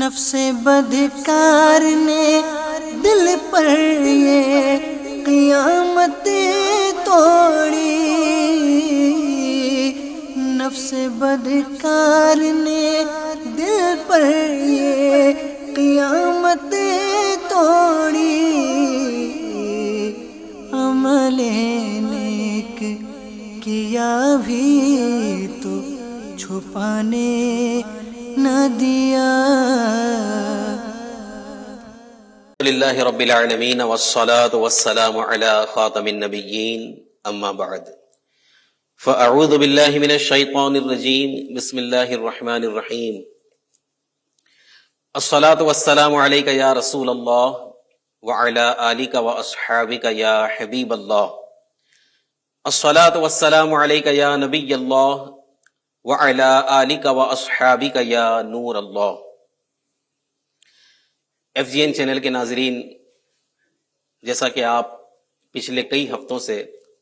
نفس بدکار نے دل پر یہ قیامت توڑی، نفس بدکار نے دل پر یہ قیامت توڑی، عمل نیک کیا بھی تو چھپانے نہ دیا۔ للہ رب العالمین والصلاة والسلام علی خاتم النبیین، اما بعد فاعوذ باللہ من الشیطان الرجیم، بسم اللہ الرحمن الرحیم۔ الصلاة والسلام علیک یا رسول اللہ وعلی آلک واصحابک یا حبیب اللہ، الصلاة والسلام علیک یا نبی اللہ وعلی آلک واصحابک یا نور اللہ۔ ایف جی این چینل کے ناظرین، جیسا کہ آپ پچھلے کئی ہفتوں سے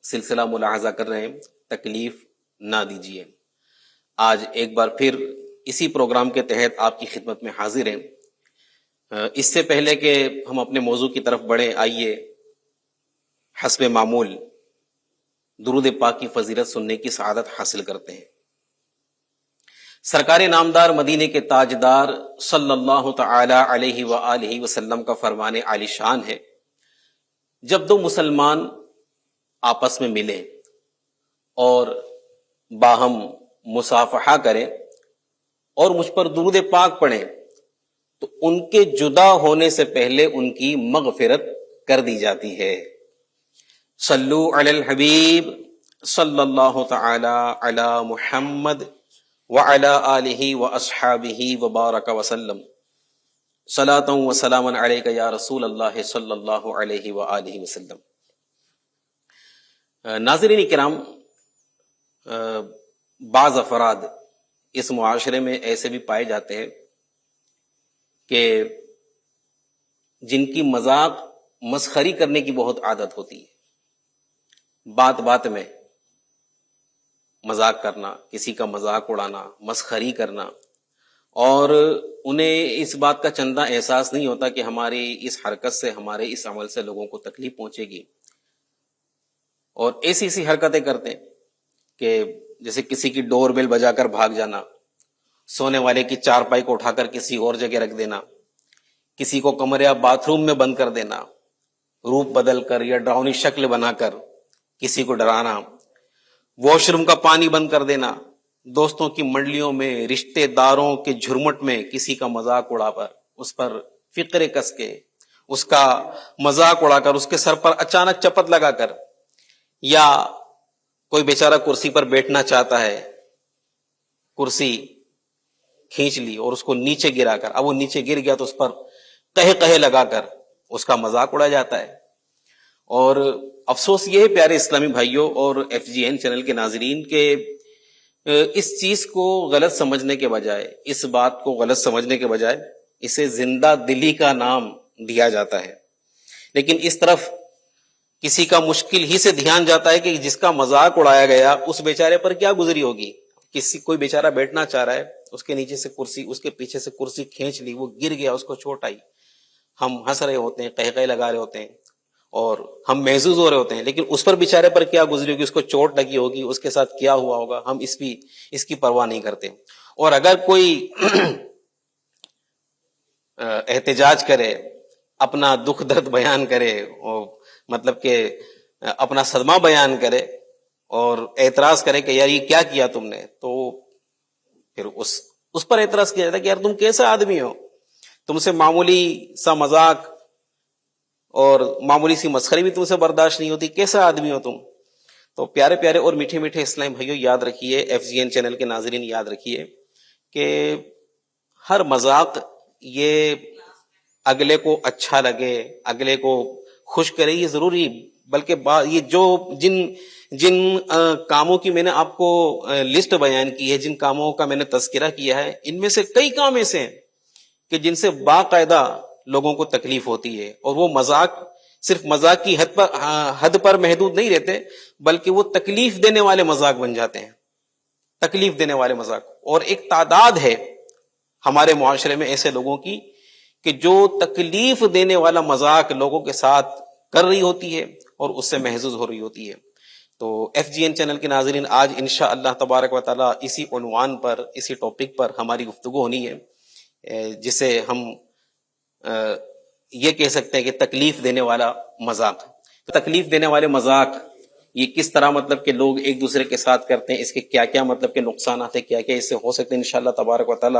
سلسلہ ملاحظہ کر رہے ہیں، تکلیف نہ دیجیے۔ آج ایک بار پھر اسی پروگرام کے تحت آپ کی خدمت میں حاضر ہیں۔ اس سے پہلے کہ ہم اپنے موضوع کی طرف بڑھیں، آئیے حسب معمول درود پاک کی فضیلت سننے کی سعادت حاصل کرتے ہیں۔ سرکار نامدار مدینے کے تاجدار صلی اللہ تعالی علیہ وآلہ وسلم کا فرمان عالی شان ہے، جب دو مسلمان آپس میں ملیں اور باہم مصافحہ کریں اور مجھ پر درود پاک پڑھیں تو ان کے جدا ہونے سے پہلے ان کی مغفرت کر دی جاتی ہے۔ صلو علی الحبیب صلی اللہ تعالی علی محمد وعلی آلہ واصحابہ وبارک وسلم، صلاۃ و سلام علیک یا رسول اللہ صلی اللہ علیہ وآلہ وسلم۔ ناظرین کرام، بعض افراد اس معاشرے میں ایسے بھی پائے جاتے ہیں کہ جن کی مذاق مسخری کرنے کی بہت عادت ہوتی ہے، بات بات میں مذاق کرنا، کسی کا مذاق اڑانا، مسخری کرنا، اور انہیں اس بات کا چندہ احساس نہیں ہوتا کہ ہماری اس حرکت سے، ہمارے اس عمل سے لوگوں کو تکلیف پہنچے گی، اور ایسی حرکتیں کرتے ہیں کہ جیسے کسی کی ڈور بیل بجا کر بھاگ جانا، سونے والے کی چارپائی کو اٹھا کر کسی اور جگہ رکھ دینا، کسی کو کمرے یا باتھ روم میں بند کر دینا، روپ بدل کر یا ڈراؤنی شکل بنا کر کسی کو ڈرانا، واش روم کا پانی بند کر دینا، دوستوں کی منڈلیوں میں، رشتے داروں کے جھرمٹ میں کسی کا مذاق اڑا کر، اس پر فقرے کس کے، اس کا مذاق اڑا کر، اس کے سر پر اچانک چپت لگا کر، یا کوئی بیچارہ کرسی پر بیٹھنا چاہتا ہے، کرسی کھینچ لی اور اس کو نیچے گرا کر، اب وہ نیچے گر گیا تو اس پر قہے لگا کر اس کا مذاق اڑا جاتا ہے۔ اور افسوس یہ ہے پیارے اسلامی بھائیوں اور ایف جی این چینل کے ناظرین کہ اس چیز کو غلط سمجھنے کے بجائے، اس بات کو غلط سمجھنے کے بجائے اسے زندہ دلی کا نام دیا جاتا ہے، لیکن اس طرف کسی کا مشکل ہی سے دھیان جاتا ہے کہ جس کا مذاق اڑایا گیا اس بیچارے پر کیا گزری ہوگی۔ کوئی بیچارہ بیٹھنا چاہ رہا ہے، اس کے نیچے سے کرسی، اس کے پیچھے سے کرسی کھینچ لی، وہ گر گیا، اس کو چوٹ آئی، ہم ہنس رہے ہوتے ہیں، قہقہے لگا رہے ہوتے ہیں اور ہم محظوظ ہو رہے ہوتے ہیں، لیکن اس پر بیچارے پر کیا گزری ہوگی، اس کو چوٹ لگی ہوگی، اس کے ساتھ کیا ہوا ہوگا، ہم اس کی پرواہ نہیں کرتے۔ اور اگر کوئی احتجاج کرے، اپنا دکھ درد بیان کرے، اور مطلب کہ اپنا صدمہ بیان کرے اور اعتراض کرے کہ یار یہ کیا کیا تم نے، تو پھر اس پر اعتراض کیا جاتا ہے کہ یار تم کیسا آدمی ہو، تم سے معمولی سا مذاق اور معمولی سی مسخری بھی تم سے برداشت نہیں ہوتی، کیسا آدمی ہو تم۔ تو پیارے پیارے اور میٹھے میٹھے اسلامی بھائیوں، یاد رکھیے، ایف جی این چینل کے ناظرین یاد رکھیے کہ ہر مذاق یہ اگلے کو اچھا لگے، اگلے کو خوش کرے، یہ ضروری، بلکہ یہ جو جن کاموں کی میں نے آپ کو لسٹ بیان کی ہے، جن کاموں کا میں نے تذکرہ کیا ہے، ان میں سے کئی کام ایسے ہیں کہ جن سے باقاعدہ لوگوں کو تکلیف ہوتی ہے، اور وہ مذاق صرف مذاق کی حد پر محدود نہیں رہتے، بلکہ وہ تکلیف دینے والے مذاق بن جاتے ہیں، تکلیف دینے والے مذاق۔ اور ایک تعداد ہے ہمارے معاشرے میں ایسے لوگوں کی کہ جو تکلیف دینے والا مذاق لوگوں کے ساتھ کر رہی ہوتی ہے اور اس سے محظوظ ہو رہی ہوتی ہے. تو ایف جی این چینل کے ناظرین، آج انشاءاللہ تبارک و تعالی اسی عنوان پر، اسی ٹاپک پر ہماری گفتگو ہونی ہے، جسے ہم یہ کہہ سکتے ہیں کہ تکلیف دینے والا مذاق. تکلیف دینے والے مذاق یہ کس طرح مطلب کہ لوگ ایک دوسرے کے ساتھ کرتے ہیں، اس کے کیا کیا مطلب کہ نقصانات ہیں، کیا کیا اس سے ہو سکتے ہیں، انشاءاللہ تبارک و تعالی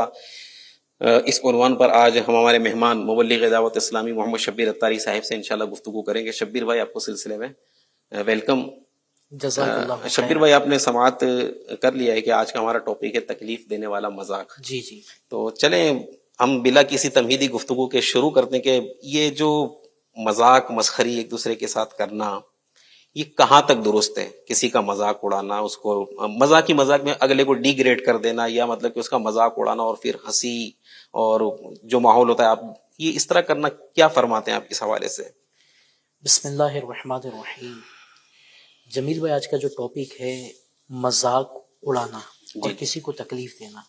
اس عنوان پر آج ہم ہمارے مہمان مبلغ دعوت اسلامی محمد شبیر اتاری صاحب سے انشاءاللہ گفتگو کریں گے. شبیر بھائی، آپ کو سلسلے میں ویلکم. جزاک اللہ. شبیر بھائی، آپ نے سماعت کر لیا ہے کہ آج کا ہمارا ٹاپک ہے تکلیف دینے والا مذاق. جی جی. تو چلیں ہم بلا کسی تمہیدی گفتگو کے شروع کرتے ہیں کہ یہ جو مذاق مسخری ایک دوسرے کے ساتھ کرنا، یہ کہاں تک درست ہے؟ کسی کا مذاق اڑانا، اس کو مذاق میں اگلے کو ڈی گریڈ کر دینا، یا مطلب کہ اس کا مذاق اڑانا اور پھر ہنسی اور جو ماحول ہوتا ہے، آپ یہ اس طرح کرنا کیا فرماتے ہیں آپ اس حوالے سے؟ بسم اللہ الرحمن الرحیم. جمیل بھائی، آج کا جو ٹاپک ہے مذاق اڑانا اور کسی کو تکلیف دینا،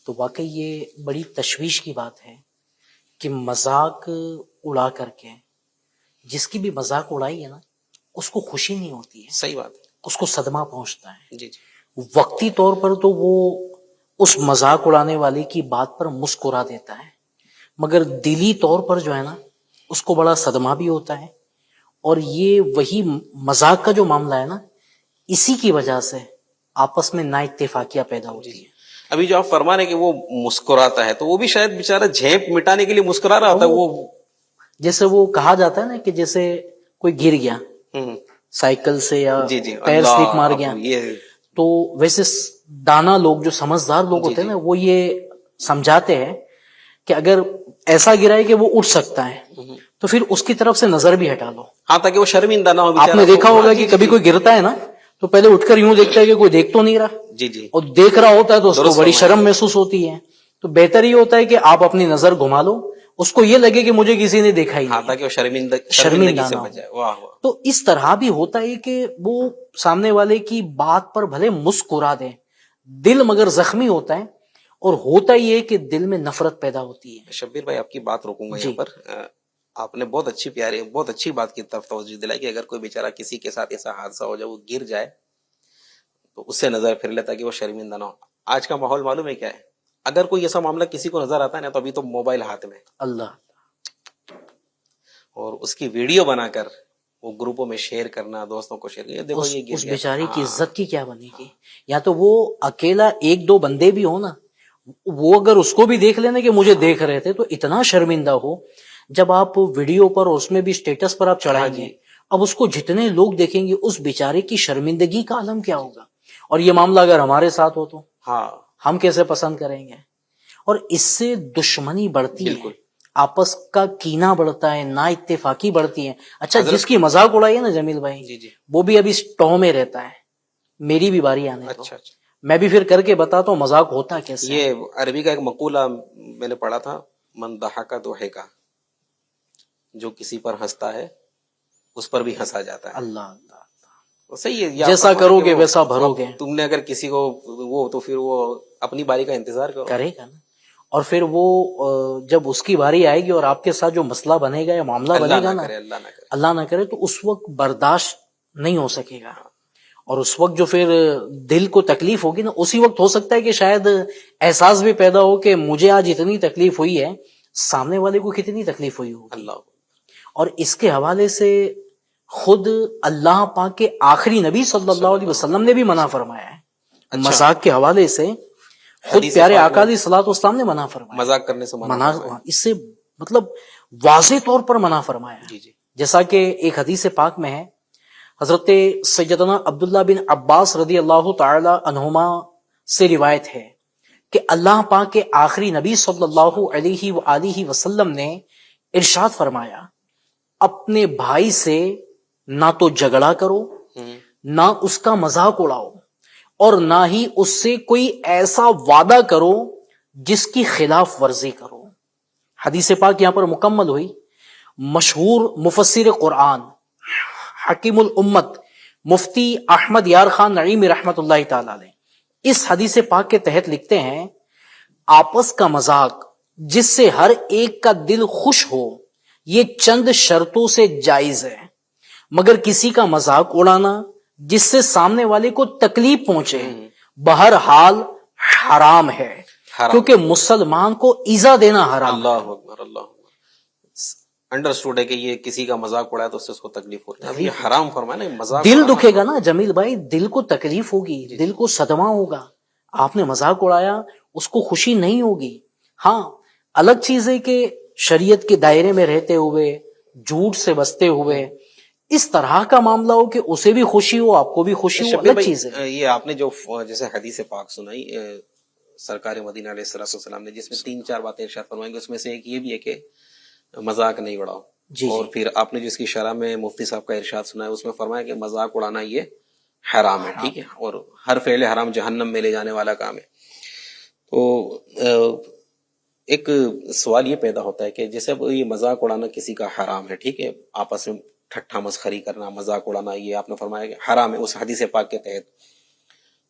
تو واقعی یہ بڑی تشویش کی بات ہے کہ مذاق اڑا کر کے جس کی بھی مذاق اڑائی ہے نا، اس کو خوشی نہیں ہوتی ہے. صحیح بات ہے. اس کو صدمہ پہنچتا ہے. جی. وقتی طور پر تو وہ اس مذاق اڑانے والے کی بات پر مسکرا دیتا ہے، مگر دلی طور پر جو ہے نا، اس کو بڑا صدمہ بھی ہوتا ہے. اور یہ وہی مذاق کا جو معاملہ ہے نا، اسی کی وجہ سے آپس میں نا اتفاقیاں پیدا ہوتی ہیں. ابھی جو آپ فرما رہے ہیں کہ وہ مسکراتا ہے، تو وہ بھی شاید بیچارہ جھیپ مٹانے کے لیے مسکرا رہا ہوتا ہے. وہ جیسے وہ کہا جاتا ہے نا کہ جیسے کوئی گر گیا سائیکل سے یا پیر سلپ مار گیا، تو ویسے دانا لوگ جو سمجھدار لوگ ہوتے ہیں نا، وہ یہ سمجھاتے ہیں کہ اگر ایسا گرا ہے کہ وہ اٹھ سکتا ہے تو پھر اس کی طرف سے نظر بھی ہٹا لو. ہاں، تاکہ وہ شرمندہ نہ ہو. آپ نے دیکھا ہوگا کہ کبھی کوئی گرتا ہے نا تو پہلے اٹھ کر یوں دیکھتا ہے کہ کوئی دیکھ تو نہیں رہا. جی. اور دیکھ رہا ہوتا ہے تو اس کو بڑی شرم محسوس ہوتی ہے. تو بہتر یہ ہوتا ہے کہ آپ اپنی نظر گھما لو، اس کو یہ لگے کہ مجھے کسی نے دیکھا ہی نہیں، تاکہ وہ شرمندہ نہ ہو. تو اس طرح بھی ہوتا ہے کہ وہ سامنے والے کی بات پر بھلے مسکرا دے، دل مگر زخمی ہوتا ہے، اور ہوتا یہ کہ دل میں نفرت پیدا ہوتی ہے. شبیر بھائی، آپ کی بات روکوں گا یہاں پر. آپ نے بہت اچھی بات کی طرف توجہ دلائی کہ اگر کوئی بیچارہ کسی کے ساتھ ایسا حادثہ ہو جائے، وہ گر جائے، تو اس سے نظر پھر لیتا کہ وہ شرمندہ نہ ہو. آج کا ماحول معلوم ہے کیا ہے؟ اگر کوئی ایسا معاملہ کسی کو نظر آتا ہے نا، تو ابھی تو موبائل ہاتھ میں، اللہ، اور اس کی ویڈیو بنا کر وہ گروپوں میں شیئر کرنا، دوستوں کو شیئر کرنا. دیکھو یہ گر اس گیا. بیچارے کی عزت کی کیا بنے گی؟ یا تو وہ اکیلا ایک دو بندے بھی ہو نا، وہ اگر اس کو بھی دیکھ لینا کہ مجھے دیکھ رہے تھے، تو اتنا شرمندہ ہو. جب آپ ویڈیو پر اور اس میں بھی اسٹیٹس پر آپ چڑھائیں گے، اب اس کو جتنے لوگ دیکھیں گے، اس بیچارے کی شرمندگی کا عالم کیا ہوگا. اور یہ معاملہ اگر ہمارے ساتھ ہو تو ہم کیسے پسند کریں گے؟ اور اس سے دشمنی بڑھتی ہے، آپس کا کینہ بڑھتا ہے، نا اتفاقی بڑھتی ہے. اچھا، جس کی مذاق اڑائی ہے نا جمیل بھائی، وہ بھی ابھی ٹو میں رہتا ہے، میری بھی باری آنے دو، میں بھی پھر کر کے بتاتا ہوں مذاق ہوتا کیسے. یہ عربی کا ایک مقولہ میں نے پڑھا تھا، من ضحک ضحک، جو کسی پر ہنستا ہے اس پر بھی ہنسا جاتا ہے. اللہ اللہ، صحیح ہے. جیسا کرو گے ویسا بھرو گے. تم نے اگر کسی کو وہ، تو پھر وہ اپنی باری کا انتظار کرے گا نا. اور پھر وہ جب اس کی باری آئے گی اور آپ کے ساتھ جو مسئلہ بنے گا یا معاملہ بنے گا نا، اللہ نہ کرے، تو اس وقت برداشت نہیں ہو سکے گا. اور اس وقت جو پھر دل کو تکلیف ہوگی نا، اسی وقت ہو سکتا ہے کہ شاید احساس بھی پیدا ہو کہ مجھے آج اتنی تکلیف ہوئی ہے، سامنے والے کو کتنی تکلیف ہوئی ہوگی. اللہ. اور اس کے حوالے سے خود اللہ پاک کے آخری نبی صلی اللہ علیہ وسلم نے بھی منع فرمایا ہے. مذاق کے حوالے سے خود پیارے آقا علیہ الصلوۃ والسلام نے منع فرمایا، مذاق کرنے سے منع، اس سے مطلب واضح طور پر منع فرمایا. جیسا کہ ایک حدیث پاک میں ہے، حضرت سیدنا عبداللہ بن عباس رضی اللہ تعالی عنہما سے روایت ہے کہ اللہ پاک کے آخری نبی صلی اللہ علیہ وآلہ وسلم نے ارشاد فرمایا، اپنے بھائی سے نہ تو جھگڑا کرو، نہ اس کا مذاق اڑاؤ، اور نہ ہی اس سے کوئی ایسا وعدہ کرو جس کی خلاف ورزی کرو. حدیث پاک یہاں پر مکمل ہوئی. مشہور مفسر قرآن، حکیم الامت، مفتی احمد یار خان نعیمی رحمت اللہ تعالی علیہ، اس حدیث پاک کے تحت لکھتے ہیں آپس کا مذاق جس سے ہر ایک کا دل خوش ہو یہ چند شرطوں سے جائز ہے، مگر کسی کا مذاق اڑانا جس سے سامنے والے کو تکلیف پہنچے بہرحال حرام ہے، کیونکہ مسلمان کو ایذا دینا حرام ہے۔ اللہ اکبر، اللہ اکبر۔ انڈرسٹوڈ ہے کہ یہ کسی کا مذاق اڑایا تو اس سے اس کو تکلیف ہوتی ہے، اب یہ حرام فرمایا نا، مذاق دل دکھے گا نا جمیل بھائی، دل کو تکلیف ہوگی، دل کو صدمہ ہوگا۔ آپ نے مذاق اڑایا، اس کو خوشی نہیں ہوگی۔ ہاں الگ چیز ہے کہ شریعت کے دائرے میں رہتے ہوئے، جھوٹ سے بچتے ہوئے اس طرح کا معاملہ ہو کہ اسے بھی خوشی ہو، آپ کو بھی خوشی ہو، شبیر الگ بھائی، چیز ہے۔ یہ آپ نے جو جیسے حدیث پاک سنائی سرکار مدینہ علیہ الصلوۃ والسلام نے، جس میں 3-4 باتیں ارشاد فرمائیں گے، اس میں سے ایک یہ بھی ہے کہ مذاق نہیں اڑاؤ، جی اور پھر آپ نے جس کی شرح میں مفتی صاحب کا ارشاد سنا ہے اس میں فرمایا کہ مذاق اڑانا یہ حرام ہے، ٹھیک ہے، اور ہر فعل حرام جہنم میں لے جانے والا کام ہے۔ تو ایک سوال یہ پیدا ہوتا ہے کہ جیسے اب یہ مذاق اڑانا کسی کا حرام ہے، ٹھیک ہے، آپس میں ٹھٹھا مسخری کرنا، مذاق اڑانا، یہ آپ نے فرمایا کہ حرام ہے اس حدیث پاک کے تحت۔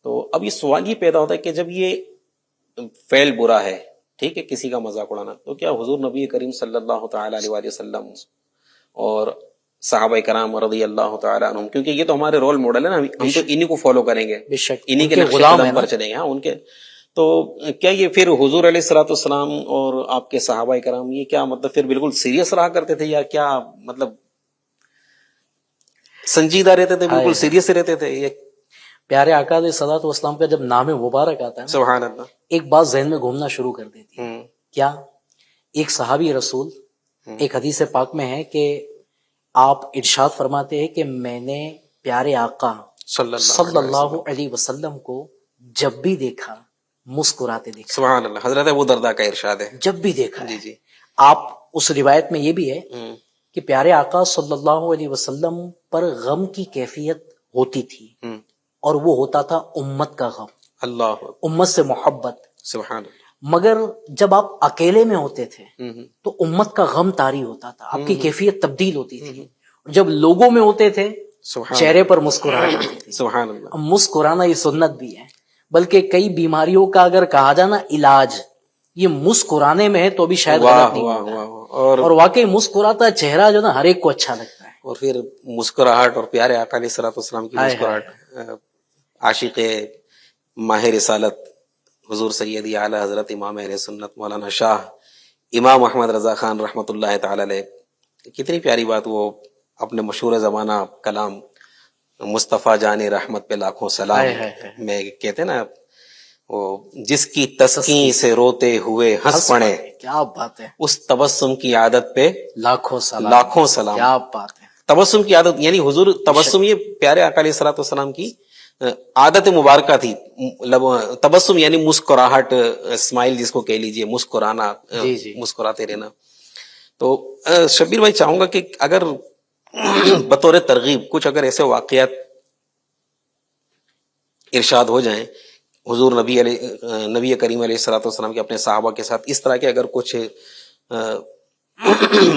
تو اب یہ سوال یہ پیدا ہوتا ہے کہ جب یہ فعل برا ہے، ٹھیک ہے، کسی کا مذاق اڑانا، تو کیا حضور نبی کریم صلی اللہ تعالی علیہ وآلہ وسلم اور صحابہ کرام رضی اللہ تعالی عنہم، کیونکہ یہ تو ہمارے رول ماڈل ہے نا، ہم تو انہی کو فالو کریں گے، بے شک انہی کے ان کے نقش غلام قدم ہیں پر نا۔ چلیں گے، ہاں ان کے۔ تو کیا یہ پھر حضور علیہ الصلوۃ والسلام اور آپ کے صحابہ کرام یہ کیا مطلب پھر بالکل سیریس رہا کرتے تھے، یا کیا مطلب سنجیدہ رہتے تھے، بالکل سیریس رہتے تھے؟ یہ پیارے آقا علیہ الصلوۃ والسلام کا جب نام مبارک آتا ہے نا، سبحان اللہ، ایک بات ذہن میں گھومنا شروع کر دیتی ہے۔ ہوں، کیا؟ ایک صحابی رسول، ایک حدیث پاک میں ہے کہ آپ ارشاد فرماتے ہیں کہ میں نے پیارے آقا صلی اللہ علیہ وسلم کو جب بھی دیکھا مسکراتے دیکھا، سبحان اللہ۔ حضرت ابو درداء کا ارشاد ہے، جب بھی دیکھا جی ہے۔ جی، آپ اس روایت میں یہ بھی ہے ہوں، کہ پیارے آقا صلی اللہ علیہ وسلم پر غم کی کیفیت ہوتی تھی، ہوں، اور وہ ہوتا تھا امت کا غم، اللہ اکبر، امت سے محبت۔ سبحان اللہ، مگر جب آپ اکیلے میں ہوتے تھے ہوں، تو امت کا غم طاری ہوتا تھا، آپ کی کیفیت تبدیل ہوتی تھی۔ جب لوگوں میں ہوتے تھے سبحان چہرے پر مسکراہٹ ہوتی تھی۔ سبحان اللہ، اب مسکرانا یہ سنت بھی ہے، بلکہ کئی بیماریوں کا اگر کہا جانا علاج یہ مسکرانے میں ہے تو بھی شاید غلط نہیں واہ ہوگا۔ واہ واہ۔ اور واقعی مسکراتا چہرہ جو نا ہر ایک کو اچھا لگتا ہے۔ اور پھر مسکراہٹ، اور پیارے آقا علیہ الصلوۃ والسلام کی مسکراہٹ، عاشق ماہ رسالت حضور سیدی اعلی حضرت امام اہل سنت مولانا شاہ امام احمد رضا خان رحمۃ اللہ تعالی علیہ، کتنی پیاری بات، وہ اپنے مشہور زمانہ کلام مصطفیٰ جان رحمت پہ لاکھوں سلام میں کہتے ہیں نا، وہ جس کی تسکین سے روتے ہوئے ہنس پڑے، کیا بات ہے، اس تبسم کی عادت پہ لاکھوں سلام، لاکھوں سلام۔ کیا بات ہے۔ تبسم کی عادت یعنی حضور تبسم، یہ پیارے آقا علیہ الصلوۃ والسلام کی عادت مبارکہ تھی۔ تبسم یعنی مسکراہٹ، اسمائل جس کو کہہ لیجئے، مسکرانا، مسکراتے رہنا۔ تو شبیر بھائی چاہوں گا کہ اگر بطور ترغیب کچھ اگر ایسے واقعات ارشاد ہو جائیں حضور نبی کریم علیہ الصلوۃ والسلام کے اپنے صحابہ کے ساتھ، اس طرح کے اگر کچھ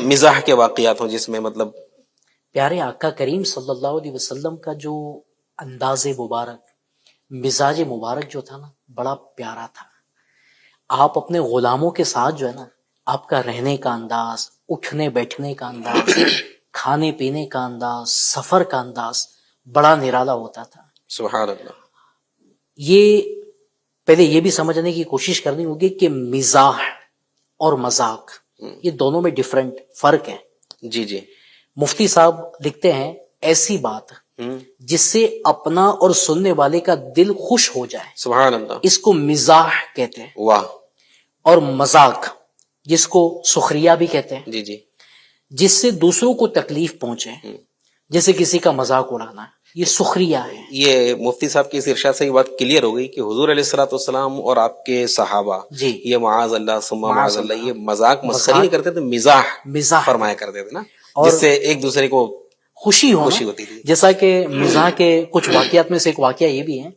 مزاح کے واقعات ہوں جس میں مطلب پیارے آقا کریم صلی اللہ علیہ وسلم کا جو انداز مبارک، مزاج مبارک جو تھا نا، بڑا پیارا تھا۔ آپ اپنے غلاموں کے ساتھ جو ہے نا، آپ کا رہنے کا انداز، اٹھنے بیٹھنے کا انداز، کھانے پینے کا انداز، سفر کا انداز بڑا نرالا ہوتا تھا۔ سبحان اللہ۔ یہ پہلے یہ بھی سمجھنے کی کوشش کرنی ہوگی کہ مزاح اور مذاق یہ دونوں میں ڈیفرنٹ فرق ہے۔ جی جی، مفتی صاحب لکھتے ہیں ایسی بات جس سے اپنا اور سننے والے کا دل خوش ہو جائے، سبحان اللہ، اس کو مزاح کہتے ہیں۔ واہ، اور مذاق جس کو سخریہ بھی کہتے ہیں، جی جی، جس سے دوسروں کو تکلیف پہنچے، جیسے کسی کا مذاق اڑانا، یہ سخریہ ہے۔ یہ مفتی صاحب کی اس ارشاد سے یہ بات کلیئر ہو گئی کہ حضور علیہ الصلوۃ والسلام اور آپ کے صحابہ جی، یہ معاذ اللہ ثم معاذ اللہ یہ مذاق مسخری نہیں کرتے تھے، مزاح فرمایا کرتے تھے نا، جس سے ایک دوسرے کو خوشی ہوتی تھی۔ جیسا کہ مزاح کے کچھ واقعات میں سے ایک واقعہ یہ بھی ہے،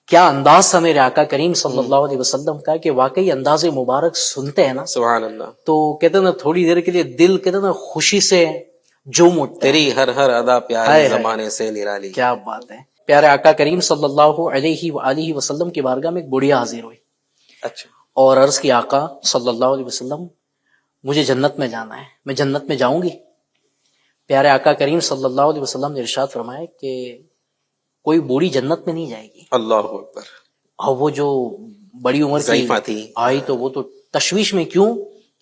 کیا انداز تھا میرے آقا کریم صلی اللہ علیہ وسلم کا کہ واقعی انداز مبارک سنتے ہیں نا سبحان اللہ، تو کہتے ہیں نا تھوڑی دیر کے لیے دل کہتے ہیں نا خوشی سے جوم اٹھتا ہے۔ تیری ہر ہر ادا پیاری زمانے سے نرالی۔ کیا بات ہے۔ پیارے آقا کریم صلی اللہ علیہ وآلہ وسلم کی بارگاہ میں ایک بڑھیا حاضر ہوئی، اچھا، اور عرض کی آقا صلی اللہ علیہ وسلم مجھے جنت میں جانا ہے، میں جنت میں جاؤں گی؟ پیارے آقا کریم صلی اللہ علیہ وسلم نے ارشاد فرمایا کہ کوئی بوڑھی جنت میں نہیں جائے گی. اللہ اکبر. اور وہ جو بڑی عمر کی ضعیفہ تھی آئی تو وہ تو تشویش میں، کیوں؟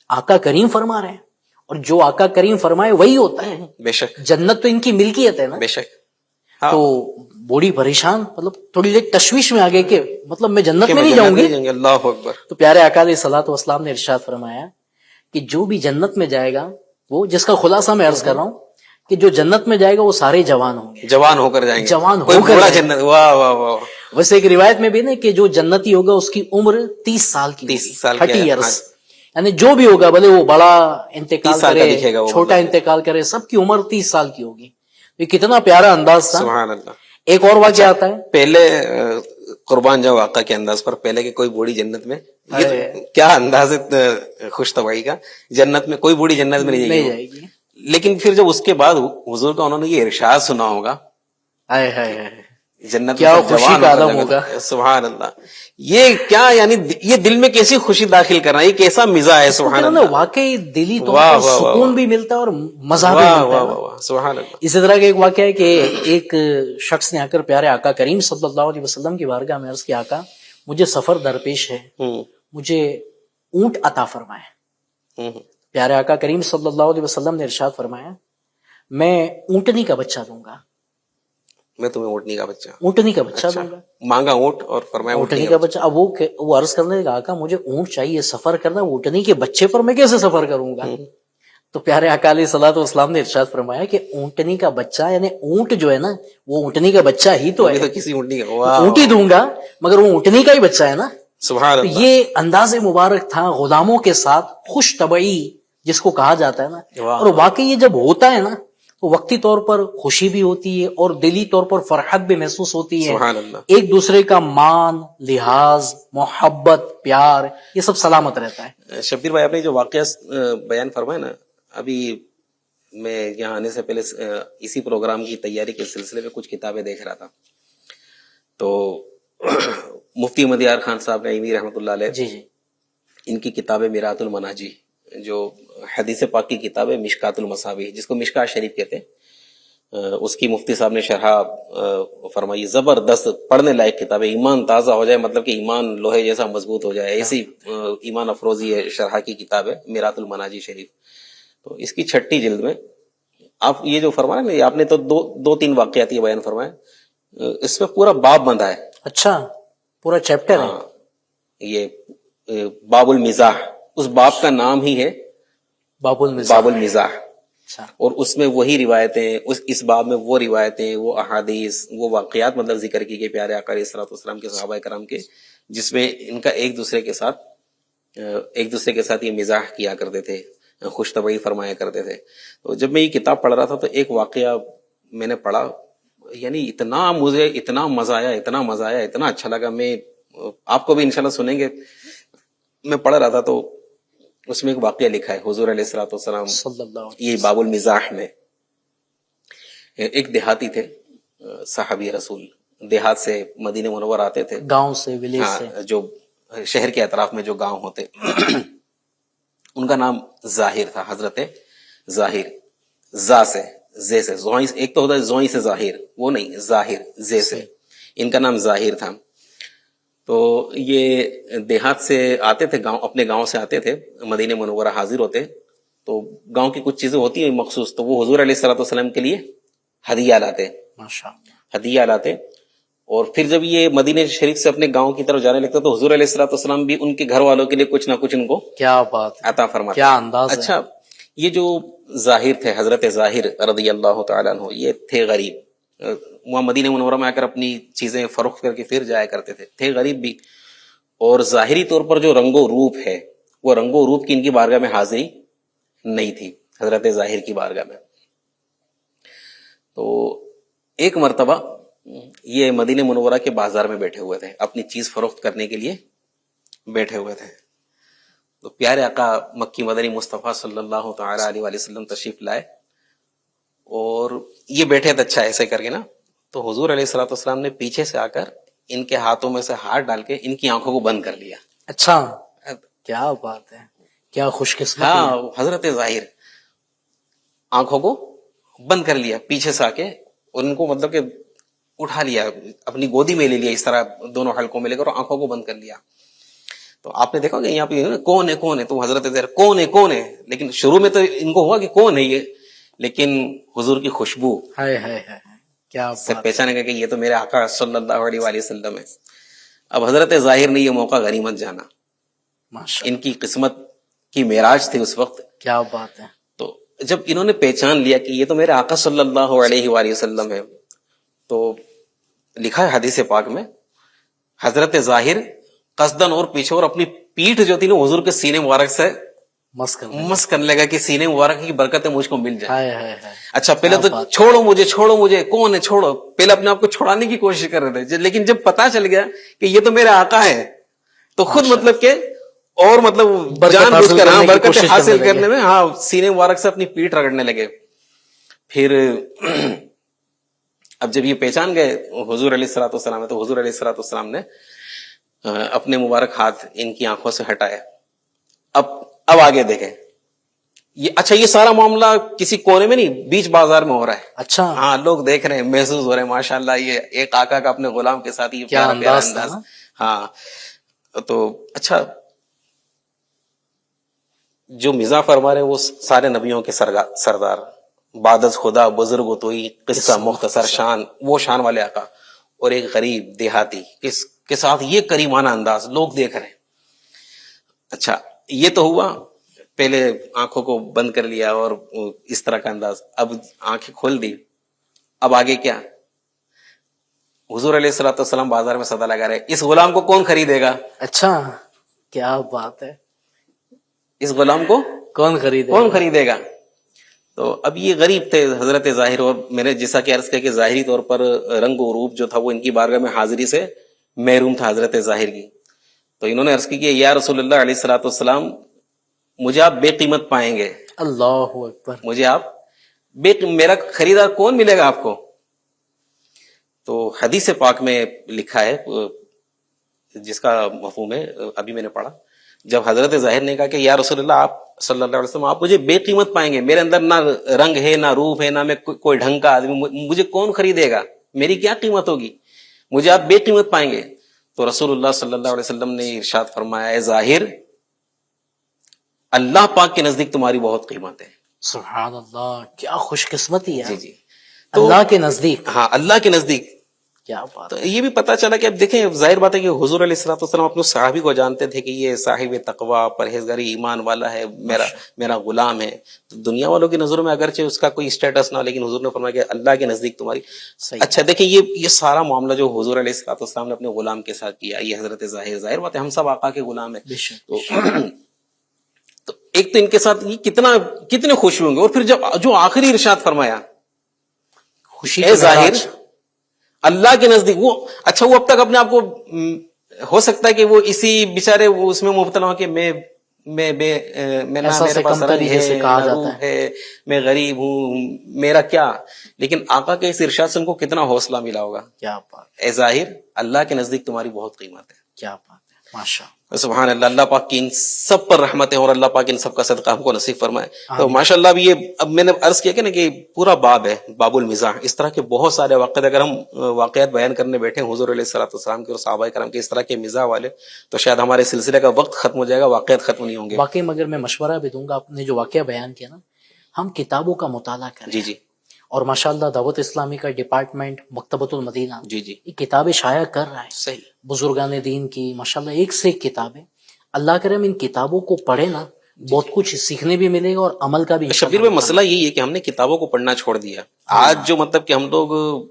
آقا کریم فرما رہے ہیں، اور جو آقا کریم فرمائے وہی ہوتا ہے. بے شک جنت تو ان کی ملکیت ہے نا. بے شک. ہاں. تو بوڑھی پریشان، مطلب تھوڑی دیر تشویش میں آ گئے کہ مطلب میں جنت میں نہیں جاؤں گی. اللہ اکبر. تو پیارے آقا علیہ الصلوۃ والسلام نے ارشاد فرمایا کہ جو بھی جنت میں جائے گا، وہ جس کا خلاصہ میں عرض کر رہا ہوں کہ جو جنت میں جائے گا وہ سارے جوان ہوں گے، جوان ہو کر جائیں گے. جوان ہو کوئی کر بوڑھا جائیں جنت. واہ واہ واہ. ویسے ایک روایت میں بھی نا کہ جو جنتی ہوگا اس کی عمر 30 سال کی 30 سال کی 30 ہے. ایئرس، یعنی جو بھی ہوگا بھلے وہ بڑا 30 انتقال سال کا کرے دکھے گا وہ چھوٹا انتقال کرے، سب کی عمر 30 سال کی ہوگی. یہ کتنا پیارا انداز تھا. سبحان اللہ. ایک اور واقعہ آتا ہے. پہلے قربان جاؤ آقا کے انداز پر، پہلے کہ کوئی بوڑھی جنت میں، یہ کیا انداز ہے خوش طبعی کا. جنت میں کوئی بوڑھی جنت میں نہیں جائے گی. لیکن پھر جب اس کے بعد حضور کا انہوں نے یہ ارشاد سنا ہوگا، ہائے ہائے ہائے، جنت کیا میں خوشی جوان کا ہو کر عالم جگہ- ہوگا. سبحان اللہ. یہ کیا یعنی یہ دل میں کیسی خوشی داخل کرنا، یہ کیسا مزاح ہے. سبحان اللہ. واقعی دلی طور واہ پر واہ واہ سکون واہ. بھی ملتا ہے اور مزہ بھی واہ ملتا واہ ہے. واہ واہ. سبحان اللہ. اسی طرح کا ایک واقعہ ہے کہ ایک شخص نے آ کر پیارے آقا کریم صلی اللہ علیہ وسلم کی بارگاہ میں عرض کیا، آقا مجھے سفر درپیش ہے، مجھے اونٹ عطا فرمائے. پیارے آقا کریم صلی اللہ علیہ وسلم نے ارشاد فرمایا میں اونٹنی کا بچہ دوں گا. میں تمہیں اونٹنی کا بچہ. اونٹنی کا بچہ دوں گا. مانگا اونٹ اور فرمایا اونٹنی کا بچہ. اب وہ عرض کرنے لگا، آقا مجھے اونٹ چاہیے، سفر کرنا، اونٹنی کے بچے پر میں کیسے سفر کروں گا؟ تو پیارے آقا علیہ الصلوۃ والسلام نے ارشاد فرمایا کہ اونٹنی کا بچہ یعنی اونٹ جو ہے نا وہ اونٹنی کا بچہ ہی تو ہے. تو کسی اونٹنی کا. اونٹی دوں گا مگر وہ اونٹنی کا ہی بچہ ہے نا. سبحان تو اللہ. یہ انداز مبارک تھا غلاموں کے ساتھ خوش طبعی جس کو کہا جاتا ہے نا. اور واقعی یہ جب ہوتا ہے نا تو وقتی طور پر خوشی بھی ہوتی ہے اور دلی طور پر فرحت بھی محسوس ہوتی ہے. سبحان اللہ. ایک دوسرے کا مان، لحاظ، محبت، پیار، یہ سب سلامت رہتا ہے. شبیر بھائی، آپ نے جو واقعہ بیان فرمایا نا، ابھی میں یہاں آنے سے پہلے اسی پروگرام کی تیاری کے سلسلے میں کچھ کتابیں دیکھ رہا تھا، تو مفتی احمد یار خان صاحب نعیمی رحمۃ اللہ علیہ، جی جی، ان کی کتاب میرات المناجی، جو حدیث پاک کی کتاب ہے، مشکات المصابیح، جس کو مشکات شریف کہتے ہیں، اس کی مفتی صاحب نے شرح فرمائی. زبردست پڑھنے لائق کتاب ہے. ایمان تازہ ہو جائے، مطلب کہ ایمان لوہے جیسا مضبوط ہو جائے، ایسی ایمان افروزی ہے شرح کی کتاب ہے میرات المناجی شریف. تو اس کی 6 جلد میں آپ یہ جو فرمایا نا، آپ نے تو دو تین واقعات یہ بیان فرمائے، اس میں پورا باب بندھا ہے. اچھا، پورا چیپٹر ہے. یہ باب المزاح، اس باب کا نام ہی ہے باب المزاح. باب المزاح. اچھا، اور اس میں وہی روایتیں، اس باب میں وہ روایتیں، وہ احادیث، وہ واقعات مطلب ذکر کی گئی پیارے آقا علیہ الصلوۃ والسلام کے، صحابہ کرام کے، جس میں ان کا ایک دوسرے کے ساتھ یہ مزاح کیا کرتے تھے، خوش طبعی فرمایا کرتے تھے. تو جب میں یہ کتاب پڑھ رہا تھا تو ایک واقعہ میں نے پڑھا، یعنی مجھے اتنا مزہ آیا، اتنا اچھا لگا. میں آپ کو بھی انشاءاللہ سنیں گے. میں پڑھ رہا تھا تو اس میں ایک واقعہ لکھا ہے حضور علیہ الصلوۃ والسلام صلی اللہ علیہ یہ باب المزاح میں. ایک دیہاتی تھے، صحابی رسول، دیہات سے مدینہ منور آتے تھے، گاؤں سے، ولیج سے. جو شہر کے اطراف میں جو گاؤں ہوتے، ان کا نام ظاہر تھا، حضرت ظاہر. زے سے ایک تو ہوتا ہے زوئیں سے ظاہر، وہ نہیں، ظاہر زے سے، ان کا نام ظاہر تھا. تو یہ دیہات سے آتے تھے، اپنے گاؤں سے آتے تھے، مدینہ منورہ حاضر ہوتے. تو گاؤں کی کچھ چیزیں ہوتی ہیں مخصوص، تو وہ حضور علیہ الصلوۃ والسلام کے لیے ہدیہ لاتے، ہدیہ لاتے. اور پھر جب یہ مدینہ شریف سے اپنے گاؤں کی طرف جانے لگتا تو حضور علیہ الصلوۃ والسلام بھی ان کے گھر والوں کے لیے کچھ نہ کچھ ان کو کیا بات، عطا فرماتے. کیا انداز. اچھا، یہ جو ظاہر تھے، حضرت ظاہر رضی اللہ تعالیٰ عنہ، یہ تھے غریب. وہاں مدینہ منورہ میں آ کر اپنی چیزیں فروخت کر کے پھر جایا کرتے تھے غریب بھی. اور ظاہری طور پر جو رنگ و روپ ہے، وہ رنگ و روپ کی ان کی بارگاہ میں حاضری نہیں تھی، حضرت ظاہر کی بارگاہ میں. تو ایک مرتبہ یہ مدینہ منورہ کے بازار میں بیٹھے ہوئے تھے، اپنی چیز فروخت کرنے کے لیے بیٹھے ہوئے تھے. تو پیارے آقا مکی مدنی مصطفیٰ صلی اللہ تعالی علیہ وآلہ وسلم تشریف لائے، اور یہ بیٹھے تھے اچھا ایسے کر کے نا. تو حضور علیہ الصلوۃ والسلام نے پیچھے سے آ کر ان کے ہاتھوں میں سے ہاتھ ڈال کے ان کی آنکھوں کو بند کر لیا. اچھا، کیا بات ہے، کیا خوش قسمت. ہاں حضرت ظاہر آنکھوں کو بند کر لیا پیچھے سے آ کے، ان کو مطلب کہ اٹھا لیا، اپنی گودی میں لے لیا اس طرح دونوں حلقوں میں لے کر، اور آنکھوں کو بند کر لیا. تو آپ نے دیکھا کہ یہاں پہ کون ہے کون ہے، تو حضرت ظاہر کون ہے کون ہے، لیکن شروع میں تو ان کو ہوا کہ کون ہے یہ، لیکن حضور کی خوشبو ہائے ہائے ہائے، کیا سے بات. پہچانے گا کہ یہ تو میرے آقا صلی اللہ علیہ وآلہ وسلم ہے. اب حضرت ظاہر نے یہ موقع غنیمت جانا، ماشاء ان کی قسمت کی معراج تھی اس وقت. کیا بات ہے. تو جب انہوں نے پہچان لیا کہ یہ تو میرے آقا صلی اللہ علیہ وآلہ وسلم ہے، تو لکھا ہے حدیث پاک میں، حضرت ظاہر قصدن اور پیچھے اور اپنی پیٹھ جو تھی نا حضور کے سینے مبارک سے مس کرنے لگا کہ سینے مبارک کی برکتیں مجھ کو مل جائیں. ہائے ہائے ہائے. اچھا پہلے تو چھوڑو مجھے کون ہے چھوڑو، پہلے اپنے آپ کو چھوڑانے کی کوشش کر رہے تھے، لیکن جب پتا چل گیا کہ یہ تو میرے آقا ہے تو خود مطلب کہ اور مطلب جان بوجھ کر برکت حاصل کرنے میں سینے مبارک سے اپنی پیٹھ رگڑنے لگے. پھر اب جب یہ پہچان گئے حضور علیہ الصلوۃ والسلام، تو حضور علیہ الصلوۃ والسلام نے اپنے مبارک ہاتھ ان کی آنکھوں سے ہٹائے. اب آگے دیکھیں، اچھا یہ سارا معاملہ کسی کونے میں نہیں، بیچ بازار میں ہو رہا ہے. اچھا ہاں لوگ دیکھ رہے ہیں، محسوس ہو رہے ہیں ماشاءاللہ یہ ایک آقا کا اپنے غلام کے ساتھ یہ پیارا پیارا انداز. ہاں تو اچھا جو مزاح فرما رہے ہیں وہ سارے نبیوں کے سردار، بعد از خدا بزرگ و توئی قصہ مختصر شان، وہ شان والے آقا، اور ایک غریب دیہاتی کے ساتھ یہ کریمانہ انداز، لوگ دیکھ رہے ہیں. اچھا یہ تو ہوا، پہلے آنکھوں کو بند کر لیا اور اس طرح کا انداز، اب آنکھیں کھول دی. اب آگے کیا؟ حضور علیہ الصلوۃ والسلام بازار میں صدا لگا رہے، اس غلام کو کون خریدے گا؟ اچھا کیا بات ہے، اس غلام کو کون خریدے گا؟ تو اب یہ غریب تھے حضرت ظاہر، اور میں نے جیسا کہ عرض کیا کہ ظاہری طور پر رنگ و روپ جو تھا وہ ان کی بارگاہ میں حاضری سے محروم تھا حضرت ظاہر کی. تو انہوں نے عرض کی کہ یا رسول اللہ علیہ الصلوۃ والسلام، مجھے آپ بے قیمت پائیں گے. اللہ اکبر. مجھے آپ میرا خریدار کون ملے گا آپ کو؟ تو حدیث پاک میں لکھا ہے جس کا مفہوم ہے ابھی میں نے پڑھا، جب حضرت ظاہر نے کہا کہ یا رسول اللہ آپ صلی اللہ علیہ وسلم آپ مجھے بے قیمت پائیں گے، میرے اندر نہ رنگ ہے نہ روپ ہے، نہ میں کوئی ڈھنگ کا آدمی، مجھے کون خریدے گا، میری کیا قیمت ہوگی، مجھے آپ بے قیمت پائیں گے. تو رسول اللہ صلی اللہ علیہ وسلم نے ارشاد فرمایا، اے ظاہر اللہ پاک کے نزدیک تمہاری بہت قیمت ہے. سبحان اللہ، کیا خوش قسمتی ہے. جی اللہ کے نزدیک. ہاں اللہ کے نزدیک. کیا بات. تو یہ بھی پتا چلا کہ اب دیکھیں ظاہر بات ہے کہ حضور علیہ الصلوۃ والسلام اپنے صحابی کو جانتے تھے کہ یہ صاحب تقویٰ پرہیزگاری ایمان والا ہے، میرا غلام ہے. تو دنیا والوں کی نظروں میں اگرچہ اس کا کوئی اسٹیٹس نہ ہو، لیکن حضور نے فرمایا کہ اللہ کے نزدیک تمہاری. اچھا دیکھیں یہ سارا معاملہ جو حضور علیہ الصلوۃ والسلام نے اپنے غلام کے ساتھ کیا، یہ حضرت ظاہر بات ہے ہم سب آقا کے غلام ہیں. تو ایک تو ان کے ساتھ کتنے خوش ہوں گے، اور پھر جو آخری ارشاد فرمایا خوشی اے ظاہر اللہ کے نزدیک، وہ اچھا وہ اب تک اپنے آپ کو ہو سکتا ہے کہ وہ اسی بیچارے اس میں مبتلا ہو کہ میں نہ میرے پاس رنگ ہے نہ روح ہے، میں غریب ہوں، میرا کیا. لیکن آقا کے اس ارشاد سے ان کو کتنا حوصلہ ملا ہوگا. کیا بات. اے ظاہر اللہ کے نزدیک تمہاری بہت قیمت ہے. کیا بات ہے، ماشاء سبحان اللہ. اللہ پاک کی ان سب پر رحمت ہے، اور اللہ پاک ان سب کا صدقہ ہم کو نصیب فرمائے. تو ماشاء اللہ اب اب میں نے عرض کیا کہ نا کہ پورا باب ہے باب المزاح، اس طرح کے بہت سارے واقعات، اگر ہم واقعات بیان کرنے بیٹھے حضور علیہ الصلوۃ والسلام کے اور صحابہ کرام کے اس طرح کے مزاح والے، تو شاید ہمارے سلسلے کا وقت ختم ہو جائے گا، واقعات ختم نہیں ہوں گے. واقعی مگر میں مشورہ بھی دوں گا، آپ نے جو واقعہ بیان کیا نا، ہم کتابوں کا مطالعہ کریں. جی اور ماشاءاللہ دعوت اسلامی کا ڈپارٹمنٹ مکتبۃ المدینہ جی یہ کتابیں شائع کر رہا ہے. صحیح. بزرگان دین کی ماشاءاللہ ایک سے ایک کتابیں. اللہ کرم ان کتابوں کو پڑھے نا، بہت کچھ سیکھنے بھی ملے گا اور عمل کا بھی. شبیر میں مسئلہ یہی ہے کہ ہم نے کتابوں کو پڑھنا چھوڑ دیا. آج جو مطلب کہ ہم لوگ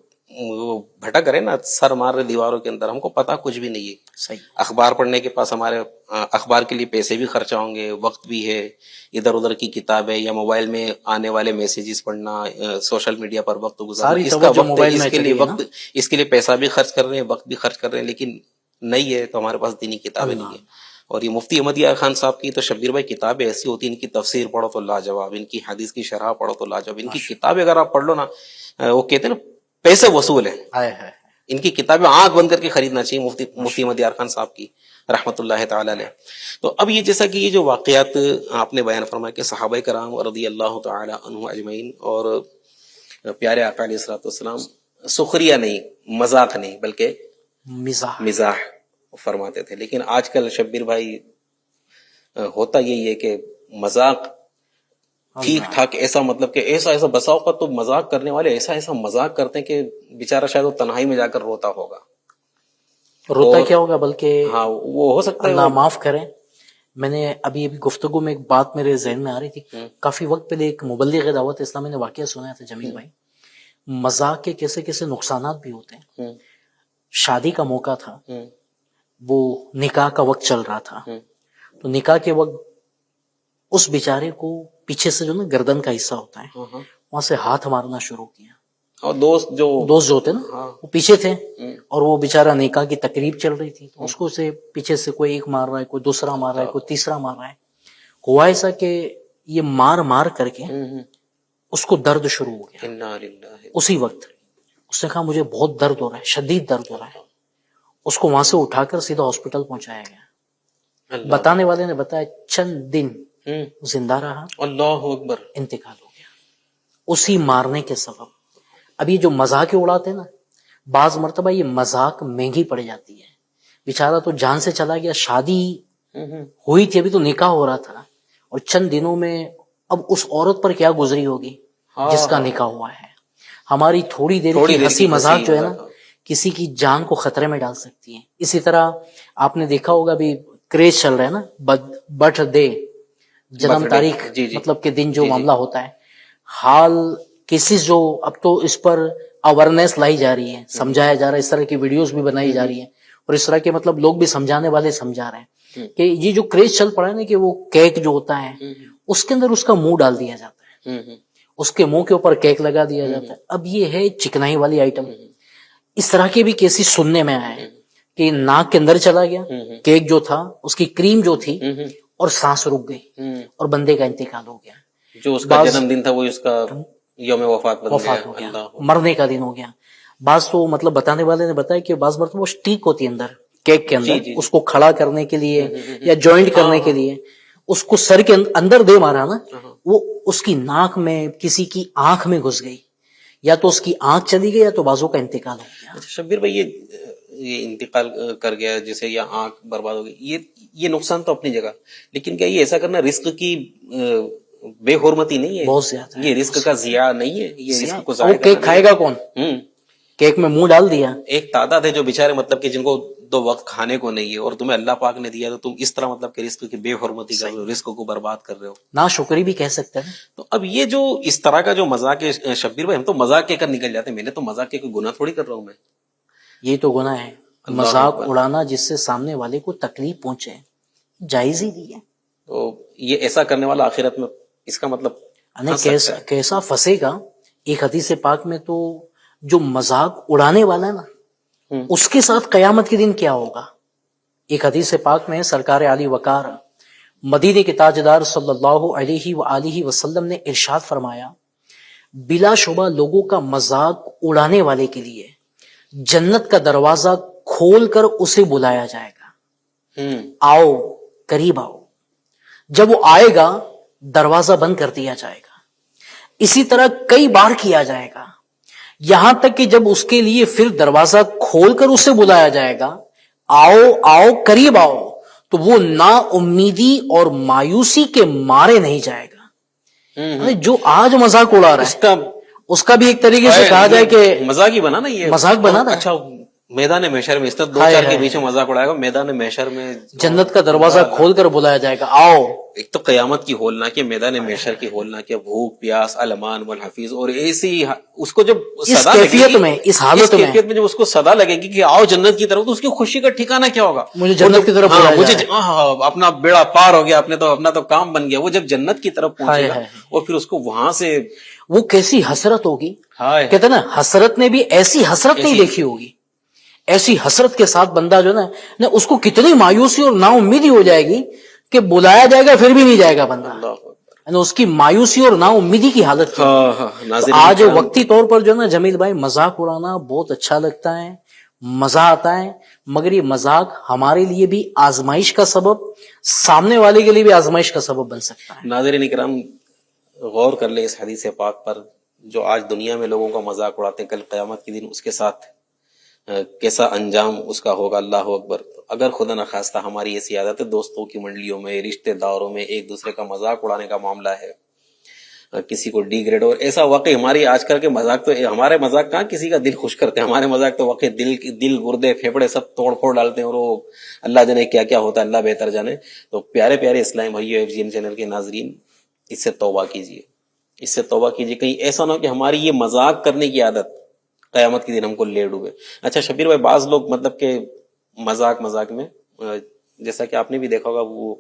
بھٹک رہے نا، سر مار رہے دیواروں کے اندر، ہم کو پتا کچھ بھی نہیں ہے. صحیح. اخبار پڑھنے کے پاس ہمارے اخبار کے لیے پیسے بھی خرچہ ہوں گے، وقت بھی ہے، ادھر ادھر کی کتابیں یا موبائل میں آنے والے میسیجز پڑھنا، سوشل میڈیا پر وقت گزارنا، اس کا وقت اس کے لیے پیسہ بھی خرچ کر رہے ہیں، وقت بھی خرچ کر رہے ہیں، لیکن نہیں ہے تو ہمارے پاس دینی کتابیں نہیں ہیں. اور یہ مفتی احمد یار خان صاحب کی تو شبیر بھائی کتابیں ایسی ہوتی ہیں، ان کی تفسیر پڑھو تو لاجواب، ان کی حدیث کی شرح پڑھو تو لاجواب. ان کی کتابیں اگر آپ پڑھ لو نا، وہ کہتے ہیں نا پیسے وصول ہیں. ان کی کتابیں آنکھ بند کر کے خریدنا چاہیے مفتی احمد یار خان صاحب کی. رحمۃ اللہ تعالی علیہ. تو اب یہ جیسا کہ یہ جو واقعات آپ نے بیان فرمایا کہ صحابہ کرام رضی اللہ تعالی عنہ اجمعین اور پیارے آقا علیہ الصلوۃ والسلام سخریہ نہیں، مذاق نہیں، بلکہ مزاح فرماتے تھے. لیکن آج کل شبیر بھائی ہوتا یہی ہے کہ مذاق ٹھیک ٹھاک ایسا، مطلب کہ ایسا بسا اوقات تو مذاق کرنے والے ایسا مذاق کرتے ہیں کہ بیچارہ شاید وہ تنہائی میں جا کر روتا ہوگا. روتا کیا ہوگا، بلکہ ہاں وہ ہو سکتا ہے اللہ معاف کریں. میں نے ابھی گفتگو میں ایک بات میرے ذہن میں آ رہی تھی. کافی وقت پہلے ایک مبلغ دعوت اسلامی نے واقعہ سنایا تھا جمیل بھائی. مذاق کے کیسے کیسے نقصانات بھی ہوتے ہیں. شادی کا موقع تھا، وہ نکاح کا وقت چل رہا تھا، تو نکاح کے وقت اس بیچارے کو پیچھے سے جو نا گردن کا حصہ ہوتا ہے وہاں سے ہاتھ مارنا شروع کیا. اور دوست جو ہوتے نا وہ پیچھے تھے، اور وہ بیچارہ نکاح کی تقریب چل رہی تھی، اس کو سے پیچھے سے کوئی ایک مار رہا ہے، کوئی دوسرا مار رہا ہے، کوئی تیسرا مار رہا ہے. ہوا ایسا کہ یہ مار کر کے اس کو درد شروع ہو گیا. اسی وقت اس نے کہا مجھے بہت درد ہو رہا ہے، شدید درد ہو رہا ہے. اس کو وہاں سے اٹھا کر سیدھا ہاسپٹل پہنچایا گیا. بتانے والے نے بتایا چند دن زندہ رہا، اللہ اکبر، انتقال ہو گیا اسی مارنے کے سبب. اب یہ جو مذاق اڑاتے نا، بعض مرتبہ یہ مذاق مہنگی پڑ جاتی ہے. بیچارہ تو جان سے چلا گیا، شادی ہوئی تھی، ابھی تو نکاح ہو رہا تھا، اور چند دنوں میں اب اس عورت پر کیا گزری ہوگی جس کا نکاح ہوا ہے. ہماری تھوڑی دیر کی ہنسی مذاق جو ہے نا کسی کی جان کو خطرے میں ڈال سکتی ہے. اسی طرح آپ نے دیکھا ہوگا ابھی کریز چل رہا ہے نا، برتھ ڈے، جنم تاریخ، مطلب کہ دن جو معاملہ ہوتا ہے، حال کیسز جو اب تو اس پر اویرنیس لائی جا رہی ہے، سمجھایا جا رہا ہے، اس طرح کی ویڈیوز بھی بنائی جا رہی ہیں، اور اس طرح کے مطلب لوگ بھی سمجھانے والے سمجھا رہے ہیں کہ یہ جو کریز چل پڑا ہے نا کہ وہ کیک جو ہوتا ہے اس کے اندر اس کا منہ ڈال دیا جاتا ہے، اس کے منہ کے اوپر کیک لگا دیا جاتا ہے. اب یہ ہے چکنائی والی آئٹم. اس طرح کے بھی کیسز سننے میں آئے کہ ناک کے اندر چلا گیا کیک جو تھا، اس کی کریم جو تھی، اور سانس رک گئی اور بندے کا انتقال ہو گیا. جو اس کا جنم دن تھا وہ اس کا یوم وفات ہو گیا، مرنے کا دن ہو گیا. بعض تو مطلب بتانے والے نے بتایا کہ بعض مرتبہ وہ سٹیک ہوتی ہے اندر کیک کے اندر، اس کو کھڑا کرنے کے لیے یا جوائنٹ کرنے کے لیے اس کو سر کے اندر دے مارا نا، وہ اس کی ناک میں، کسی کی آنکھ میں گھس گئی، یا تو اس کی آنکھ چلی گئی یا تو بازو کا انتقال ہو گیا. شبیر بھائی یہ انتقال کر گیا جیسے، یا آنکھ برباد ہو گئی، یہ نقصان تو اپنی جگہ، لیکن کیا یہ ایسا کرنا رزق کی بے حرمتی نہیں ہے؟ بہت زیادہ. یہ رزق کا ضیاع نہیں ہے، یہ رزق کو وہ کیک کھائے گا کون؟ کیک میں منہ ڈال دیا. ایک تعداد ہے جو بیچارے مطلب کہ جن کو 2 وقت کھانے کو نہیں ہے، اور تمہیں اللہ پاک نے دیا تو تم اس طرح مطلب کہ رزق کی بے حرمتی کر رہے ہو، رزق کو برباد کر رہے ہو، ناشکری بھی کہہ سکتے ہیں. تو اب یہ جو اس طرح کا جو مذاق ہے شبیر بھائی، ہم تو مذاق کے کر نکل جاتے ہیں. میں نے تو مذاق کے کوئی گناہ تھوڑی کر رہا ہوں. میں یہ تو گناہ ہے، مذاق اڑانا جس سے سامنے والے کو تکلیف پہنچے، جائز ہی دی ہے. تو یہ ایسا کرنے والا آخرت میں اس کا مطلب کیسا پھنسے گا. ایک حدیث پاک میں تو جو مذاق اڑانے والا ہے نا اس کے ساتھ قیامت کے دن کیا ہوگا. ایک حدیث پاک میں سرکار علی وقار مدینے کے تاجدار صلی اللہ علیہ وآلہ وسلم نے ارشاد فرمایا، بلا شبہ لوگوں کا مذاق اڑانے والے کے لیے جنت کا دروازہ کھول کر اسے بلایا جائے گا، آؤ قریب آؤ. جب وہ آئے گا دروازہ بند کر دیا جائے گا. اسی طرح کئی بار کیا جائے گا، یہاں تک کہ جب اس کے لیے پھر دروازہ کھول کر اسے بلایا جائے گا، آؤ آؤ قریب آؤ، تو وہ نا امیدی اور مایوسی کے مارے نہیں جائے گا. جو آج مذاق اڑا رہا ہے اس کا بھی ایک طریقے سے کہا جائے کہ مذاق ہی بنا نا، یہ مذاق بنا نا. اچھا میدان محشر میں اس طرح 2-4 کے بیچ میں مذاق اڑائے گا، میدان محشر میں جنت کا دروازہ کھول کر بلایا جائے گا، آؤ. ایک تو قیامت کی ہولناکی، میدان محشر کی ہولناکی، بھوک پیاس، المان والحفیظ، اور ایسی اس کو جب صدا کیفیت میں، اس حالت میں جب اس کو صدا لگے گی کہ آؤ جنت کی طرف، تو اس کی خوشی کا ٹھکانہ کیا ہوگا؟ مجھے جنت کی طرف مجھے اپنا بیڑا پار ہو گیا، اپنا تو کام بن گیا. وہ جب جنت کی طرف پہنچے گا اور پھر اس کو وہاں سے وہ کیسی حسرت ہوگی. کہتے ہیں نا حسرت نے بھی ایسی حسرت نہیں دیکھی ہوگی. ایسی حسرت کے ساتھ بندہ جو نا اس کو کتنی مایوسی اور نا امیدی ہو جائے گی کہ بلایا جائے گا پھر بھی نہیں جائے گا بندہ. اس کی مایوسی اور نا امیدی کی حالت کی. آج وقتی طور پر جو نا جمیل بھائی مذاق اڑانا بہت اچھا لگتا ہے، مزہ آتا ہے، مگر یہ مذاق ہمارے لیے بھی آزمائش کا سبب، سامنے والے کے لیے بھی آزمائش کا سبب بن سکتا ہے۔ ناظرین اکرام، غور کر لیں اس حدیث پاک پر، جو آج دنیا میں لوگوں کا مذاق اڑاتے ہیں، کل قیامت کے دن اس کے ساتھ کیسا انجام اس کا ہوگا۔ اللہ اکبر۔ اگر خدا نخواستہ ہماری ایسی عادت ہے، دوستوں کی منڈلیوں میں، رشتہ داروں میں ایک دوسرے کا مذاق اڑانے کا معاملہ ہے، کسی کو ڈی گریڈ، اور ایسا واقعی ہماری آج کل کے مذاق تو، ہمارے مذاق کہاں کسی کا دل خوش کرتے ہیں، ہمارے مذاق تو واقعی دل گردے پھیپڑے سب توڑ پھوڑ ڈالتے ہیں، اور وہ اللہ جانے کیا کیا ہوتا ہے، اللہ بہتر جانے۔ تو پیارے پیارے اسلام بھائیو، FGN چینل کے ناظرین، اس سے توبہ کیجیے، اس سے توبہ کیجیے، کہیں ایسا نہ ہو کہ ہماری یہ مذاق کرنے کی عادت قیامت کے دن ہم کو لے ڈوبے۔ اچھا شبیر بھائی، بعض لوگ مطلب کہ مذاق میں، جیسا کہ آپ نے بھی دیکھا ہوگا، وہ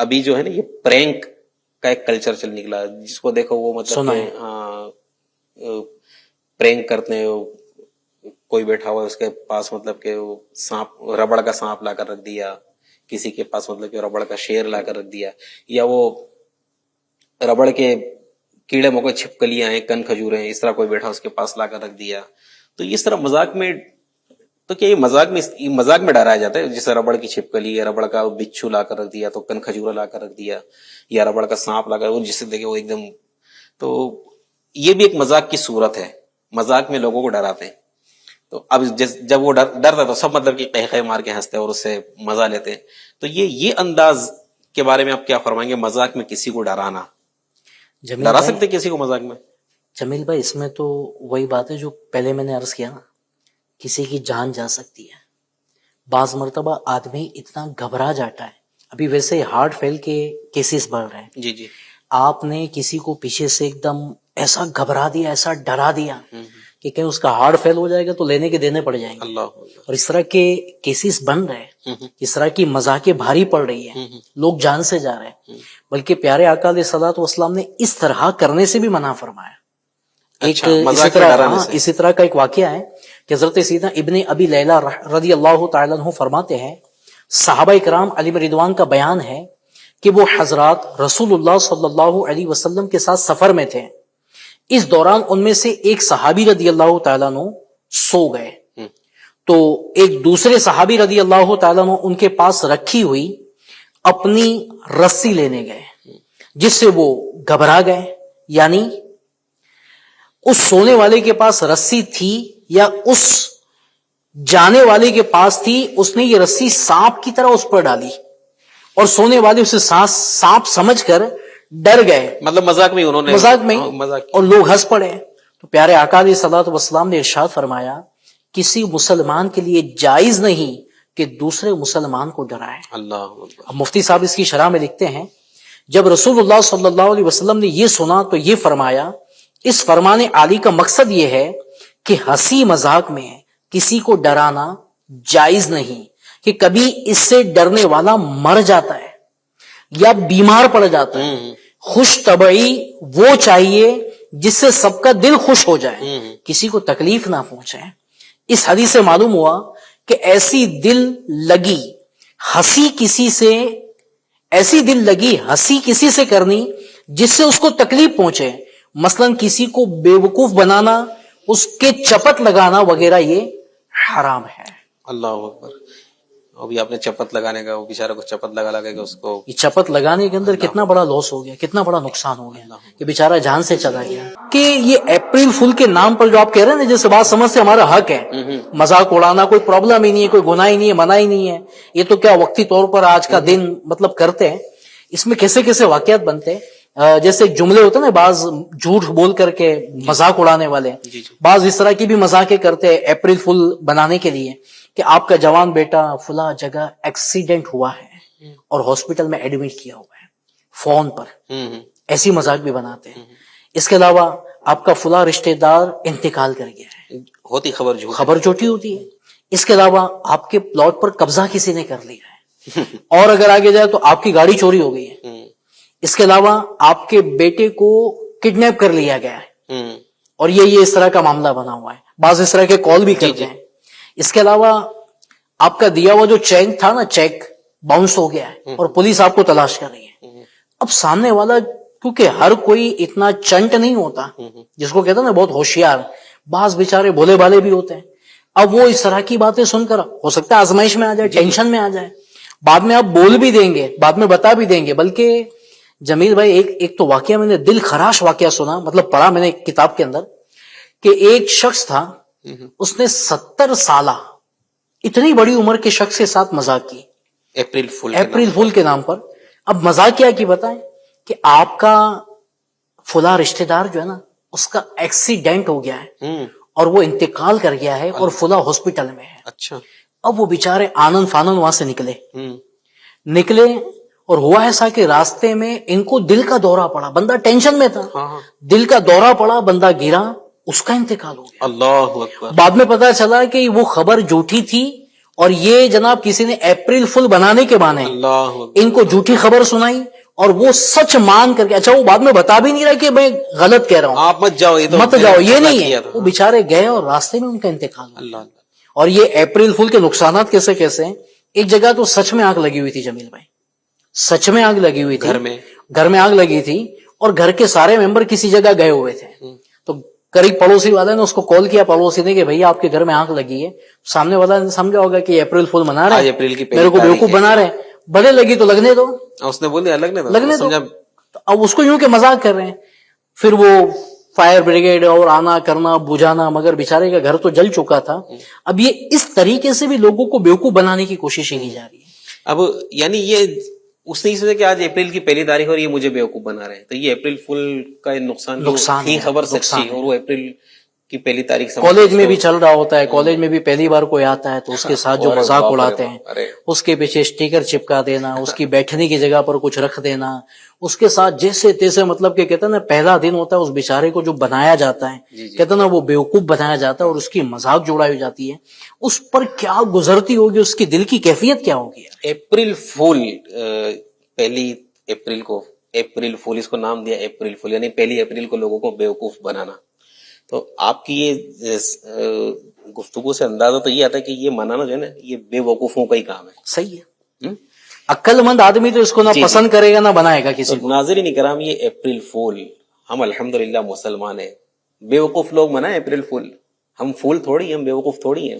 ابھی جو ہے نا، یہ پرینک کا ایک کلچر چل نکلا، جس کو دیکھو وہ مطلب کہ پرینک کرتے ہیں، کوئی بیٹھا ہوا ہے اس کے پاس مطلب کہ وہ سانپ، ربڑ کا سانپ لا کر رکھ دیا، کسی کے پاس مطلب کہ ربڑ کا شیر لا کر رکھ دیا، یا وہ ربڑ کے کیڑے مکوڑے چھپکلیاں ہیں، کن کھجورے ہیں، اس طرح کوئی بیٹھا اس کے پاس لا کر رکھ دیا۔ تو اس طرح مذاق میں، تو کیا یہ مذاق میں ڈرایا جاتا ہے؟ جیسے ربڑ کی چھپکلی یا ربڑ کا بچھو لا کر رکھ دیا، تو کن کھجورا لا کر رکھ دیا، یا ربڑ کا سانپ لا کر، وہ جسے دیکھے وہ ایک دم، تو یہ بھی ایک مذاق کی صورت ہے، مذاق میں لوگوں کو ڈراتے ہیں۔ تو اب جب وہ ڈرتا تو سب مطلب کہ قہقہ مار کے ہنستے ہیں اور اس سے مزہ لیتے ہیں۔ تو یہ انداز کے بارے میں آپ کیا فرمائیں گے؟ مذاق میں کسی کو ڈرانا، ڈرا سکتے کسی کو مذاق میں؟ جمیل بھائی، اس میں تو وہی بات ہے جو پہلے میں نے عرض کیا نا، کسی کی جان جا سکتی ہے۔ بعض مرتبہ آدمی اتنا گھبرا جاتا ہے، ابھی ویسے ہارٹ فیل کے کیسز بڑھ رہے ہیں، جی جی، آپ نے کسی کو پیچھے سے ایک دم ایسا گھبرا دیا، ایسا ڈرا دیا کہ کہیں اس کا ہارٹ فیل ہو جائے گا تو لینے کے دینے پڑ جائیں گے، اللہ، اور اس طرح کے کیسز بن رہے ہیں، اس طرح کی مذاقیں بھاری پڑ رہی ہیں، لوگ جان سے جا رہے ہیں، بلکہ پیارے آقا علیہ الصلوۃ والسلام نے اس طرح کرنے سے بھی منع فرمایا۔ ایک اسی طرح کا ایک واقعہ ہے کہ حضرت سیدنا ابن ابی لیلہ رضی اللہ تعالیٰ عنہ فرماتے ہیں، صحابہ کرام علیہ رضوان کا بیان ہے کہ وہ حضرات رسول اللہ صلی اللہ علیہ وسلم کے ساتھ سفر میں تھے، اس دوران ان میں سے ایک صحابی رضی اللہ تعالیٰ عنہ سو گئے، تو ایک دوسرے صحابی رضی اللہ تعالیٰ عنہ ان کے پاس رکھی ہوئی اپنی رسی لینے گئے، جس سے وہ گھبرا گئے، یعنی اس سونے والے کے پاس رسی تھی یا اس جانے والے کے پاس تھی، اس نے یہ رسی سانپ کی طرح اس پر ڈالی، اور سونے والے اسے سانپ سمجھ کر ڈر گئے، مطلب مذاق میں انہوں نے، مذاق میں، اور لوگ ہنس پڑے۔ تو پیارے آقا علیہ الصلوۃ والسلام نے ارشاد فرمایا، کسی مسلمان کے لیے جائز نہیں کہ دوسرے مسلمان کو ڈرائے۔ اللہ، اب مفتی صاحب اس کی شرح میں لکھتے ہیں، جب رسول اللہ صلی اللہ علیہ وسلم نے یہ سنا تو یہ فرمایا، اس فرمان عالی کا مقصد یہ ہے کہ ہنسی مذاق میں کسی کو ڈرانا جائز نہیں، کہ کبھی اس سے ڈرنے والا مر جاتا ہے یا بیمار پڑ جاتا ہے۔ خوش طبعی وہ چاہیے جس سے سب کا دل خوش ہو جائے، کسی کو تکلیف نہ پہنچے۔ اس حدیث سے معلوم ہوا کہ ایسی دل لگی ہنسی کسی سے کرنی جس سے اس کو تکلیف پہنچے، مثلا کسی کو بے وقوف بنانا، اس کے چپت لگانا وغیرہ، یہ حرام ہے۔ اللہ اکبر۔ ابھی آپ نے چپت لگانے کا، وہ بیچارہ کو چپت لگا کے اس کو، یہ چپت لگانے کے اندر کتنا بڑا لاس ہو گیا، کتنا بڑا نقصان ہو گیا کہ بیچارہ جان سے چلا گیا۔ کہ یہ اپریل فول کے نام پر جو آپ کہہ رہے ہیں نا، جیسے بات سمجھ سے ہمارا حق ہے، مذاق اڑانا کوئی پرابلم ہی نہیں ہے، کوئی گناہ ہی نہیں ہے، منع ہی نہیں ہے، یہ تو کیا وقتی طور پر آج کا دن مطلب کرتے ہیں۔ اس میں کیسے کیسے واقعات بنتے ہیں، جیسے جملے ہوتے ہیں نا، بعض جھوٹ بول کر کے مذاق اڑانے والے، بعض اس طرح کی بھی مذاقیں کرتے ہیں اپریل فول بنانے کے لیے، کہ آپ کا جوان بیٹا فلاں جگہ ایکسیڈنٹ ہوا ہے اور ہاسپٹل میں ایڈمٹ کیا ہوا ہے، فون پر ایسی مذاق بھی بناتے ہیں۔ اس کے علاوہ آپ کا فلاں رشتہ دار انتقال کر گیا ہے، ہوتی خبر جھوٹی ہوتی ہے۔ اس کے علاوہ آپ کے پلاٹ پر قبضہ کسی نے کر لیا ہے، اور اگر آگے جائے تو آپ کی گاڑی چوری ہو گئی ہے۔ اس کے علاوہ آپ کے بیٹے کو کڈنیپ کر لیا گیا ہے، اور یہ اس طرح کا معاملہ بنا ہوا ہے، بعض اس طرح کے کال بھی کرتے ہیں۔ اس کے علاوہ آپ کا دیا ہوا جو چیک تھا نا، چیک باؤنس ہو گیا ہے اور پولیس آپ کو تلاش کر رہی ہے۔ اب سامنے والا، کیونکہ ہر کوئی اتنا چنٹ نہیں ہوتا، جس کو کہتے ہیں نا بہت ہوشیار، بعض بیچارے بھولے بھالے بھی ہوتے ہیں۔ اب وہ اس طرح کی باتیں سن کر ہو سکتا ہے آزمائش میں آ جائے, ٹینشن میں آ جائے, بعد میں آپ بول بھی دیں گے, بعد میں بتا بھی دیں گے. بلکہ جمیل بھائی ایک تو واقعہ میں نے دل خراش واقعہ سنا, مطلب پڑھا میں نے ایک کتاب کے اندر کہ ایک شخص تھا, اس نے 70 سالہ اتنی بڑی عمر کے شخص کے ساتھ مذاق کی اپریل فول کے نام پر. اب مذاق کیا کی بتائیں کہ آپ کا فلاں رشتہ دار جو ہے نا اس کا ایکسیڈنٹ ہو گیا ہے اور وہ انتقال کر گیا ہے اور فلاں ہاسپٹل میں ہے. اچھا. اب وہ بیچارے آنن فانن وہاں سے نکلے اور ہوا ایسا کہ راستے میں ان کو دل کا دورہ پڑا, بندہ ٹینشن میں تھا, دل کا دورہ پڑا, بندہ گرا, اس کا انتقال ہو گیا. اللہ اکبر. بعد میں پتا چلا کہ وہ خبر جھوٹی تھی اور یہ جناب کسی نے اپریل فل بنانے کے بہانے ان کو جھوٹی خبر سنائی اور وہ سچ مان کر کے, اچھا وہ بعد میں بتا بھی نہیں رہا کہ میں غلط کہہ رہا ہوں, آپ مت جاؤ, یہ نہیں ہے. وہ بےچارے گئے اور راستے میں ان کا انتقال ہو گیا. اور یہ اپریل فل کے نقصانات کیسے ہیں. ایک جگہ تو سچ میں آگ لگی ہوئی تھی جمیل بھائی, سچ میں آگ لگی ہوئی تھی, گھر میں آگ لگی تھی اور گھر کے سارے ممبر کسی جگہ گئے ہوئے تھے. تو قریب پڑوسی والے نے اس کو کال کیا, پڑوسی نے, کہ بھیا آپ کے گھر میں آگ لگی ہے. سامنے والا نے سمجھا ہوگا کہ اپریل فول منا رہے ہیں, میرے کو بیوقوف بنا رہے ہیں, بھلے لگی تو لگنے دو. اس نے بولا لگنے دو. اب اس کو یوں کہ مذاق کر رہے ہیں. پھر وہ فائر بریگیڈ اور آنا کرنا بجھانا, مگر بیچارے کا گھر تو جل چکا تھا. اب یہ اس طریقے سے بھی لوگوں کو بیوقوف بنانے کی کوششیں کی جا رہی ہے. اب یعنی یہ اس نے سوچا کہ آج اپریل کی پہلی تاریخ اور یہ مجھے بیوقوف بنا رہے ہیں, تو یہ اپریل فل کا نقصان ہی خبر سچی, اور وہ اپریل کی پہلی تاریخ کالج میں بھی چل رہا ہوتا ہے. کالج میں بھی پہلی بار کوئی آتا ہے تو اس کے ساتھ جو مذاق اڑاتے ہیں, اس کے پیچھے اسٹیکر چپکا دینا, اس کی بیٹھنے کی جگہ پر کچھ رکھ دینا, اس کے ساتھ جیسے تیسے, مطلب کہ کہتے ہیں نا پہلا دن ہوتا ہے اس بیچارے کو جو بنایا جاتا ہے, کہتے ہیں نا وہ بیوقوف بنایا جاتا ہے اور اس کی مذاق جوڑائی ہو جاتی ہے. اس پر کیا گزرتی ہوگی, اس کی دل کی کیفیت کیا ہوگی. اپریل فول, پہلی اپریل کو اپریل فول, اس کو نام دیا اپریل فول, یعنی پہلی اپریل کو لوگوں کو بیوقوف بنانا. تو آپ کی یہ گفتگو سے اندازہ تو یہ آتا ہے کہ یہ منانا جو ہے نا یہ بے وقوفوں کا ہی کام ہے. صحیح ہے. عقل مند آدمی تو اس کو نہ پسند کرے گا نہ بنائے گا کسی کو. ناظرین کرام, یہ اپریل فول, ہم الحمدللہ مسلمان ہیں, بے وقوف لوگ منائیں اپریل فول. ہم فول تھوڑی, ہم بے وقوف تھوڑی ہیں.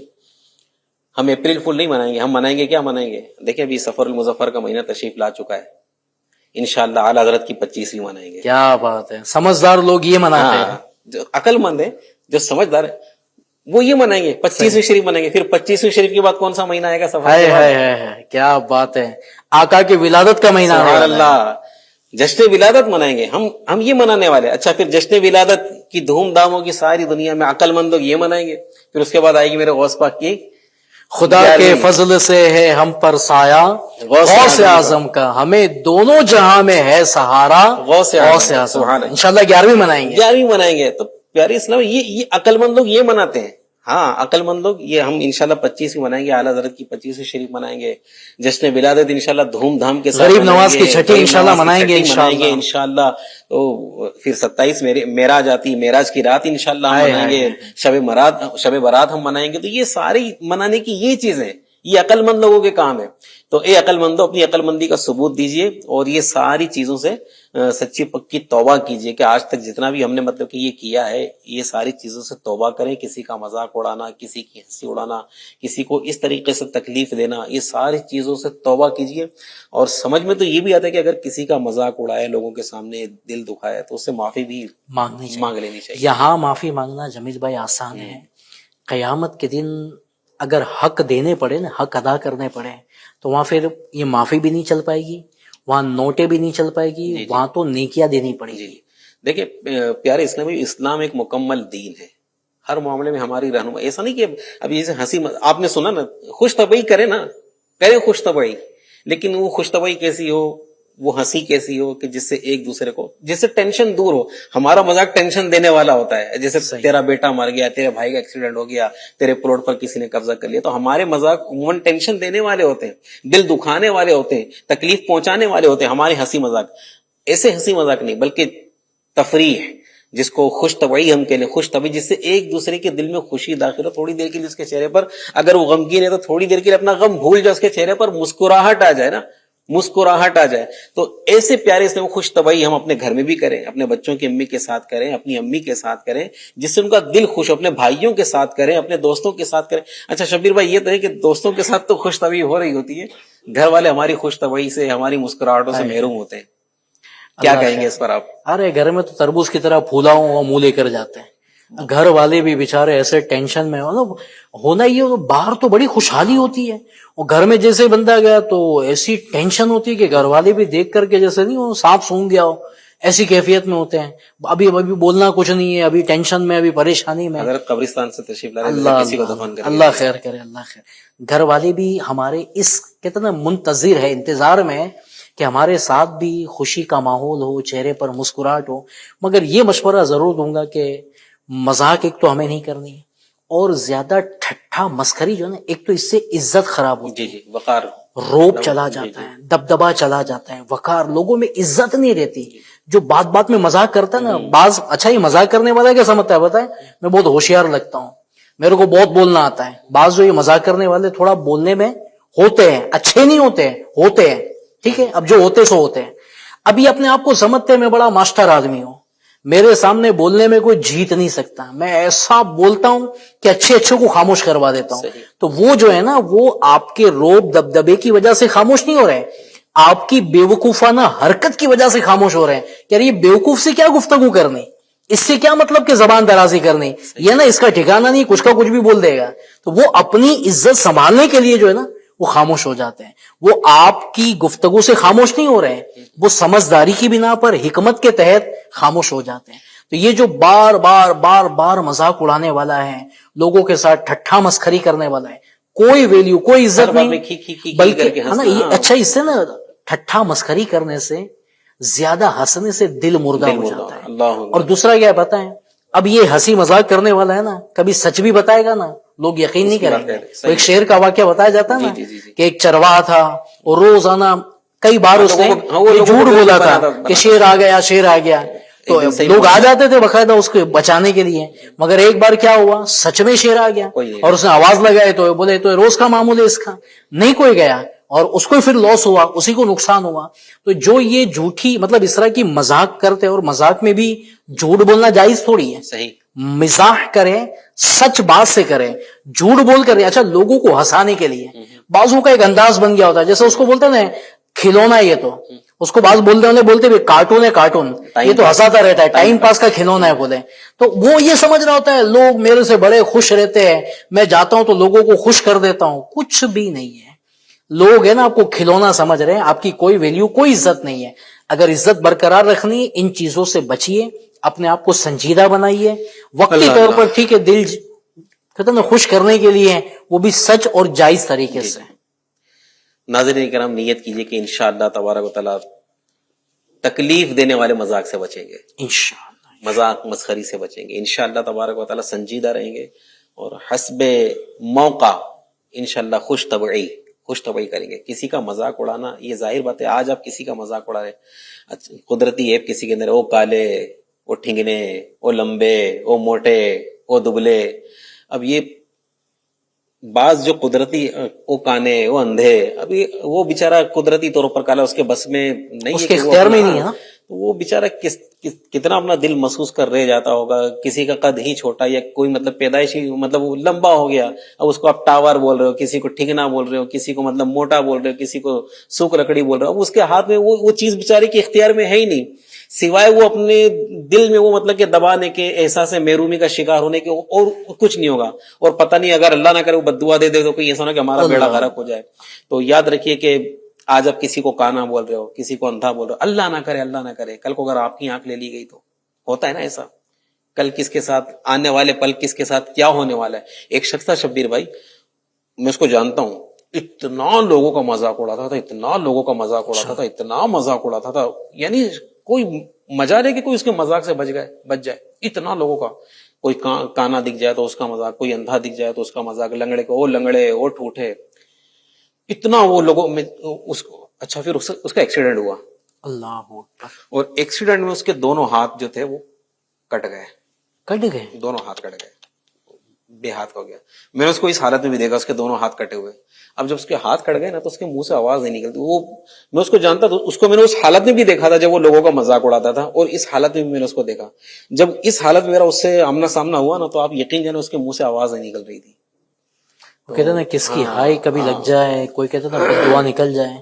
ہم اپریل فول نہیں منائیں گے. ہم منائیں گے کیا منائیں گے, دیکھیں ابھی سفر المظفر کا مہینہ تشریف لا چکا ہے, انشاءاللہ اعلیٰ حضرت کی 25ویں منائیں گے. کیا بات ہے, سمجھدار لوگ یہ مناتے ہیں. جو عقل مند ہے, جو سمجھدار ہے, وہ یہ منائیں گے, 25ویں شریف منائیں گے. پھر 25ویں شریف کے بعد کون سا مہینہ آئے گا سفر کے بعد؟ کیا بات ہے, آقا کی ولادت کا مہینہ. سبحان اللہ, جشن ولادت منائیں گے ہم یہ منانے والے. اچھا, پھر جشن ولادت کی دھوم دھام ہوگی ساری دنیا میں, عقل مند لوگ یہ منائیں گے. پھر اس کے بعد آئے گی میرے غوث پاک کی, خدا کے فضل سے ہے ہم پر سایہ غوث اعظم کا, ہمیں دونوں جہاں میں ہے سہارا غوث اعظم. انشاءاللہ 11ویں منائیں گے. 11ویں منائیں گے. تو پیارے اسلام, یہ عقل مند لوگ یہ مناتے ہیں. ہاں, عقل مند لوگ یہ, ہم انشاءاللہ 25ویں منائیں گے, اعلیٰ حضرت کی 25ویں شریف منائیں گے, جشن ولادت انشاءاللہ دھوم دھام کے ساتھ, غریب نواز کی چھٹی انشاءاللہ منائیں گے انشاءاللہ. تو پھر 27 معراج آتی, معراج کی رات انشاءاللہ ہم منائیں گے, شب برات ہم منائیں گے. تو یہ ساری منانے کی یہ چیزیں, یہ عقل مند لوگوں کے کام ہے. تو اے عقل مندو, اپنی عقل مندی کا ثبوت دیجئے اور یہ ساری چیزوں سے سچی پکی توبہ کیجئے کہ آج تک جتنا بھی ہم نے مطلب کہ یہ کیا ہے, یہ ساری چیزوں سے توبہ کریں. کسی کا مذاق اڑانا, کسی کی ہنسی اڑانا, کسی کو اس طریقے سے تکلیف دینا, یہ ساری چیزوں سے توبہ کیجئے. اور سمجھ میں تو یہ بھی آتا ہے کہ اگر کسی کا مذاق اڑائے, لوگوں کے سامنے دل دکھائے, تو اس سے معافی بھی مانگ لینی چاہیے. یہاں معافی مانگنا جمیل بھائی آسان ہے. قیامت کے دن اگر حق دینے پڑے نا, حق ادا کرنے پڑے, تو وہاں پھر یہ معافی بھی نہیں چل پائے گی, وہاں نوٹیں بھی نہیں چل پائے گی, وہاں تو نیکیاں دینی پڑے گی. دیکھیں پیارے اسلامی, اسلام ایک مکمل دین ہے, ہر معاملے میں ہماری رہنمائی. ایسا نہیں کہ اب جیسے ہنسی, آپ نے سنا نا, خوش طبعی کرے نا, کرے خوش طبعی, لیکن وہ خوش طبعی کیسی ہو, وہ ہنسی کیسی ہو کہ جس سے ایک دوسرے کو, جس سے ٹینشن دور ہو. ہمارا مذاق ٹینشن دینے والا ہوتا ہے, جیسے تیرا بیٹا مر گیا, تیرے بھائی کا ایکسیڈنٹ ہو گیا, تیرے پلاٹ پر کسی نے قبضہ کر لیا. تو ہمارے مذاق عموماً ٹینشن دینے والے ہوتے ہیں, دل دکھانے والے ہوتے ہیں, تکلیف پہنچانے والے ہوتے ہیں. ہمارے ہنسی مذاق ایسے ہنسی مذاق نہیں, بلکہ تفریح, جس کو خوش طبعی ہم کہنے, خوش طبعی جس سے ایک دوسرے کے دل میں خوشی داخل ہو. تھوڑی دیر کے لیے اس کے چہرے پر, اگر وہ غمگین ہے تو تھوڑی دیر کے لیے اپنا غم بھول جائے, اس کے چہرے پر مسکراہٹ آ جائے نا, مسکراہٹ آ جائے. تو ایسے پیارے سے وہ خوش طبعی ہم اپنے گھر میں بھی کریں, اپنے بچوں کی امی کے ساتھ کریں, اپنی امی کے ساتھ کریں, جس سے ان کا دل خوش ہو, اپنے بھائیوں کے ساتھ کریں, اپنے دوستوں کے ساتھ کریں. اچھا شبیر بھائی, یہ تو ہے کہ دوستوں کے ساتھ تو خوش طبعی ہو رہی ہوتی ہے, گھر والے ہماری خوش طبعی سے, ہماری مسکراہٹوں سے محروم ہوتے ہیں. کیا کہیں گے اس پر آپ؟ ارے گھر میں تو تربوز کی طرح پھولا ہوں منہ لے کر جاتے ہیں. گھر والے بھی بےچارے ایسے ٹینشن میں, مطلب ہونا یہ, باہر تو بڑی خوشحالی ہوتی ہے, اور گھر میں جیسے بندہ گیا تو ایسی ٹینشن ہوتی ہے کہ گھر والے بھی دیکھ کر کے جیسے نہیں وہ سانپ سونگ گیا ہو, ایسی کیفیت میں ہوتے ہیں. ابھی بولنا کچھ نہیں ہے, ابھی ٹینشن میں, ابھی پریشانی میں. حضرت قبرستان سے تشریف لا رہے ہیں, اللہ کسی کو دفن کریں. اللہ خیر کرے, اللہ خیر. گھر والے بھی ہمارے اس کتنا منتظر ہے, انتظار میں ہے کہ ہمارے ساتھ بھی خوشی کا ماحول ہو, چہرے پر مسکراہٹ ہو. مگر یہ مشورہ ضرور دوں گا کہ مذاق ایک تو ہمیں نہیں کرنی ہے, اور زیادہ ٹھٹھا مسخری جو ہے نا, ایک تو اس سے عزت خراب ہوتی ہے, جی وقار, روب چلا جاتا ہے, دبدبا چلا جاتا ہے, وقار, لوگوں میں عزت نہیں رہتی. جو بات بات میں مذاق کرتا ہے نا, بعض اچھا یہ مذاق کرنے والا کیا سمجھتا ہے بتائیں, میں بہت ہوشیار لگتا ہوں, میرے کو بہت بولنا آتا ہے. بعض جو یہ مذاق کرنے والے تھوڑا بولنے میں ہوتے ہیں, اچھے نہیں ہوتے ہیں, ہوتے ہیں, ٹھیک ہے, اب جو ہوتے سو ہوتے ہیں. ابھی اپنے آپ کو سمجھتے ہیں میں بڑا ماسٹر آدمی ہوں, میرے سامنے بولنے میں کوئی جیت نہیں سکتا, میں ایسا بولتا ہوں کہ اچھے اچھے کو خاموش کروا دیتا ہوں. تو وہ جو ہے نا, وہ آپ کے روب دبدبے کی وجہ سے خاموش نہیں ہو رہے, آپ کی بے وقوفانہ حرکت کی وجہ سے خاموش ہو رہے ہیں. یار یہ بیوقوف سے کیا گفتگو کرنی, اس سے کیا مطلب کہ زبان درازی کرنی, یہ نا اس کا ٹھکانہ نہیں, کچھ کا کچھ بھی بول دے گا. تو وہ اپنی عزت سنبھالنے کے لیے جو ہے نا وہ خاموش ہو جاتے ہیں. وہ آپ کی گفتگو سے خاموش نہیں ہو رہے ہیں, وہ سمجھداری کی بنا پر, حکمت کے تحت خاموش ہو جاتے ہیں. تو یہ جو بار بار بار بار مذاق اڑانے والا ہے, لوگوں کے ساتھ ٹھٹھا مسخری کرنے والا ہے, کوئی ویلیو, کوئی عزت نہیں. بلکہ ہے نا یہ اچھا, اس سے نا ٹھٹھا مسخری کرنے سے, زیادہ ہنسنے سے دل مردہ ہو جاتا ہے. اور دوسرا کیا ہے بتائیں, اب یہ ہنسی مذاق کرنے والا ہے نا, کبھی سچ بھی بتائے گا نا, لوگ یقین نہیں کریں گے. تو ایک شعر کا واقعہ بتایا جاتا ہے نا کہ ایک چرواہا تھا, اور روزانہ کئی بار اس نے جھوٹ بولا تھا کہ شیر آ گیا, شیر آ گیا. تو لوگ آ جاتے تھے باقاعدہ اس کو بچانے کے لیے, مگر ایک بار کیا ہوا, سچ میں شیر آ گیا, اور اس نے آواز لگائی تو بولے تو روز کا معمول ہے اس کا, نہیں کوئی گیا, اور اس کو پھر لاس ہوا, اسی کو نقصان ہوا. تو جو یہ جھوٹی, مطلب اس طرح کی مذاق کرتے, اور مذاق میں بھی جھوٹ بولنا جائز تھوڑی ہے. صحیح, مزاح کریں, سچ بات سے کریں, جھوٹ بول کر. اچھا لوگوں کو ہنسانے کے لیے بعضوں کا ایک انداز بن گیا ہوتا ہے, جیسے اس کو بولتے ہیں نا کھلونا, یہ تو اس کو بعض بولتے بھی کارٹون ہے, کارٹون, یہ تو ہنساتا رہتا ہے, ٹائم پاس کا کھلونا ہے بولے. تو وہ یہ سمجھ رہا ہوتا ہے لوگ میرے سے بڑے خوش رہتے ہیں, میں جاتا ہوں تو لوگوں کو خوش کر دیتا ہوں. کچھ بھی نہیں ہے, لوگ ہے نا آپ کو کھلونا سمجھ رہے ہیں, آپ کی کوئی ویلیو, کوئی عزت نہیں ہے. اگر عزت برقرار رکھنی, ان چیزوں سے بچیے, اپنے آپ کو سنجیدہ بنائیے. وقتی طور پر ٹھیک ہے, دل کہتے ہیں خوش کرنے کے لیے, وہ بھی سچ اور جائز طریقے سے. ناظرین کرام, نیت کیجئے کہ انشاءاللہ تبارک و تعالی تکلیف دینے والے مذاق سے بچیں گے, انشاءاللہ مذاق مسخری سے بچیں گے انشاءاللہ تبارک و تعالی, سنجیدہ رہیں گے, اور حسب موقع انشاءاللہ خوش طبعی کریں گے. کسی کا مذاق اڑانا, یہ ظاہر بات ہے, آج آپ کسی کا مذاق اڑا رہے, قدرتی ایپ کسی کے اندر, وہ کالے, وہ ٹھنگنے, وہ لمبے, وہ موٹے, وہ دبلے. اب یہ بعض جو قدرتی, وہ کانے, وہ اندھے, ابھی وہ بیچارہ قدرتی طور پر کالا, اس کے بس میں نہیں, اس کے اختیار میں نہیں ہے, وہ بیچارہ کتنا اپنا دل محسوس کر رہ جاتا ہوگا. کسی کا قد ہی چھوٹا, یا کوئی مطلب پیدائشی مطلب وہ لمبا ہو گیا, اب اس کو آپ ٹاور بول رہے ہو, کسی کو ٹھگنا بول رہے ہو, کسی کو مطلب موٹا بول رہے ہو, کسی کو سوکھ لکڑی بول رہے ہو. اب اس کے ہاتھ میں وہ چیز بیچارے کے اختیار میں ہے ہی نہیں, سوائے وہ اپنے دل میں وہ مطلب کہ دبانے کے, احساس محرومی کا شکار ہونے کے, اور کچھ نہیں ہوگا. اور پتہ نہیں, اگر اللہ نہ کرے وہ بد دعا دے دے تو کوئی ایسا نہ کہ ہمارا بیڑا غرق ہو جائے. تو یاد رکھیے کہ آج آپ کسی کو کانا بول رہے ہو, کسی کو اندھا بول رہے ہو, اللہ نہ کرے کل کو اگر آپ کی آنکھ لے لی گئی تو ہوتا ہے نا ایسا, کل کس کے ساتھ, آنے والے پل کس کے ساتھ کیا ہونے والا ہے. ایک شخص تھا شبیر بھائی, میں اس کو جانتا ہوں, اتنا لوگوں کا مذاق اڑاتا تھا, اتنا لوگوں کا مذاق اڑاتا تھا, اتنا مذاق اڑاتا تھا, یعنی کوئی مزہ لے کہ کوئی اس کے مذاق سے بچ جائے. اتنا لوگوں کا, کوئی کانا دکھ جائے تو اس کا مذاق, کوئی اندھا دکھ جائے تو اس کا مذاق, لنگڑے کو, وہ لنگڑے, وہ ٹوٹے, اتنا وہ لوگوں میں اس کو. اچھا پھر اس کا ایکسیڈنٹ ہوا, اللہ اکبر, اور ایکسیڈنٹ میں اس کے دونوں ہاتھ جو تھے وہ کٹ گئے, کٹ گئے, دونوں ہاتھ کٹ گئے. بے ہاتھ کا ہو گیا. میں نے اس کو اس حالت میں بھی دیکھا، اس کے دونوں ہاتھ کٹے ہوئے. اب جب اس کے ہاتھ کٹ گئے نا تو اس کے منہ سے آواز نہیں نکلتی. وہ میں اس کو جانتا تھا، اس کو میں نے اس حالت میں بھی دیکھا تھا جب وہ لوگوں کا مذاق اڑاتا تھا، اور اس حالت میں بھی میں نے اس کو دیکھا. جب اس حالت میں میرا اس سے آمنا سامنا ہوا نا تو آپ یقین جانے اس کے منہ سے آواز نہیں نکل رہی تھی. وہ کہتے نا کس کی ہائی کبھی لگ جائے، کوئی کہتا نا دعا نکل جائے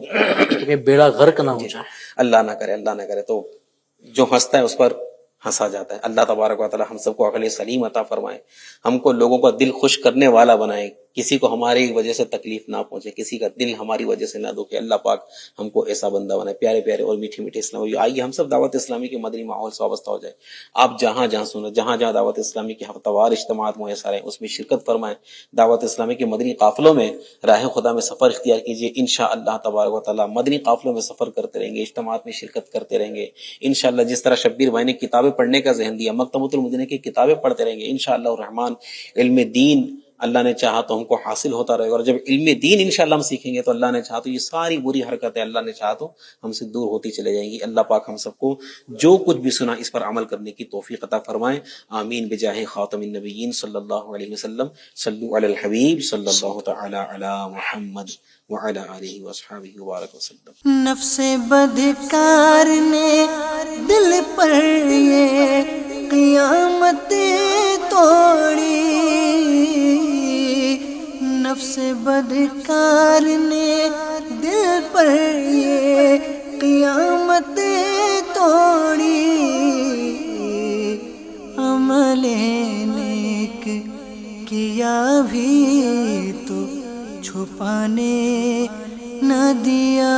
کہ بیڑا غرق نہ ہو جائے. اللہ نہ کرے، اللہ نہ کرے. تو جو ہنستا ہے اس پر ہنسا جاتا ہے. اللہ تبارک و تعالی ہم سب کو عقل سلیم عطا فرمائے، ہم کو لوگوں کا دل خوش کرنے والا بنائے، کسی کو ہماری وجہ سے تکلیف نہ پہنچے، کسی کا دل ہماری وجہ سے نہ دکھے. اللہ پاک ہم کو ایسا بندہ بنائے. پیارے پیارے اور میٹھے میٹھے اسلامی، آئیے ہم سب دعوت اسلامی کے مدنی ماحول سے وابستہ ہو جائے. آپ جہاں جہاں سنیں، جہاں جہاں دعوت اسلامی کے ہفتہ وار اجتماعات میسر ہیں اس میں شرکت فرمائیں. دعوت اسلامی کے مدنی قافلوں میں راہ خدا میں سفر اختیار کیجیے. انشاءاللہ تبارک و تعالی مدنی قافلوں میں سفر کرتے رہیں گے، اجتماعات میں شرکت کرتے رہیں گے. انشاءاللہ جس طرح شبیر بھائی نے کتابیں پڑھنے کا ذہن دیا، مکتبۃ المدینہ کی کتابیں پڑھتے رہیں گے. انشاءاللہ الرحمن علم دین اللہ نے چاہا تو ہم کو حاصل ہوتا رہے گا، اور جب علم دین انشاءاللہ ہم سیکھیں گے تو اللہ نے چاہا تو یہ ساری بری حرکتیں اللہ نے چاہا تو ہم سے دور ہوتی چلے جائیں گی. اللہ پاک ہم سب کو جو کچھ بھی سنا اس پر عمل کرنے کی توفیق عطا فرمائیں. آمین بجاہ خاتم النبیین صلی اللہ علیہ وسلم. صلو علی الحبیب صلی اللہ تعالی علی محمد وعلی آلہ واصحابہ وبارک وسلم. نفس بدکار نے دل پر یہ قیامت توڑی، نفس بدکار نے دل پر یہ قیامت توڑی. عمل نیک کیا بھی تو چھپانے نہ دیا.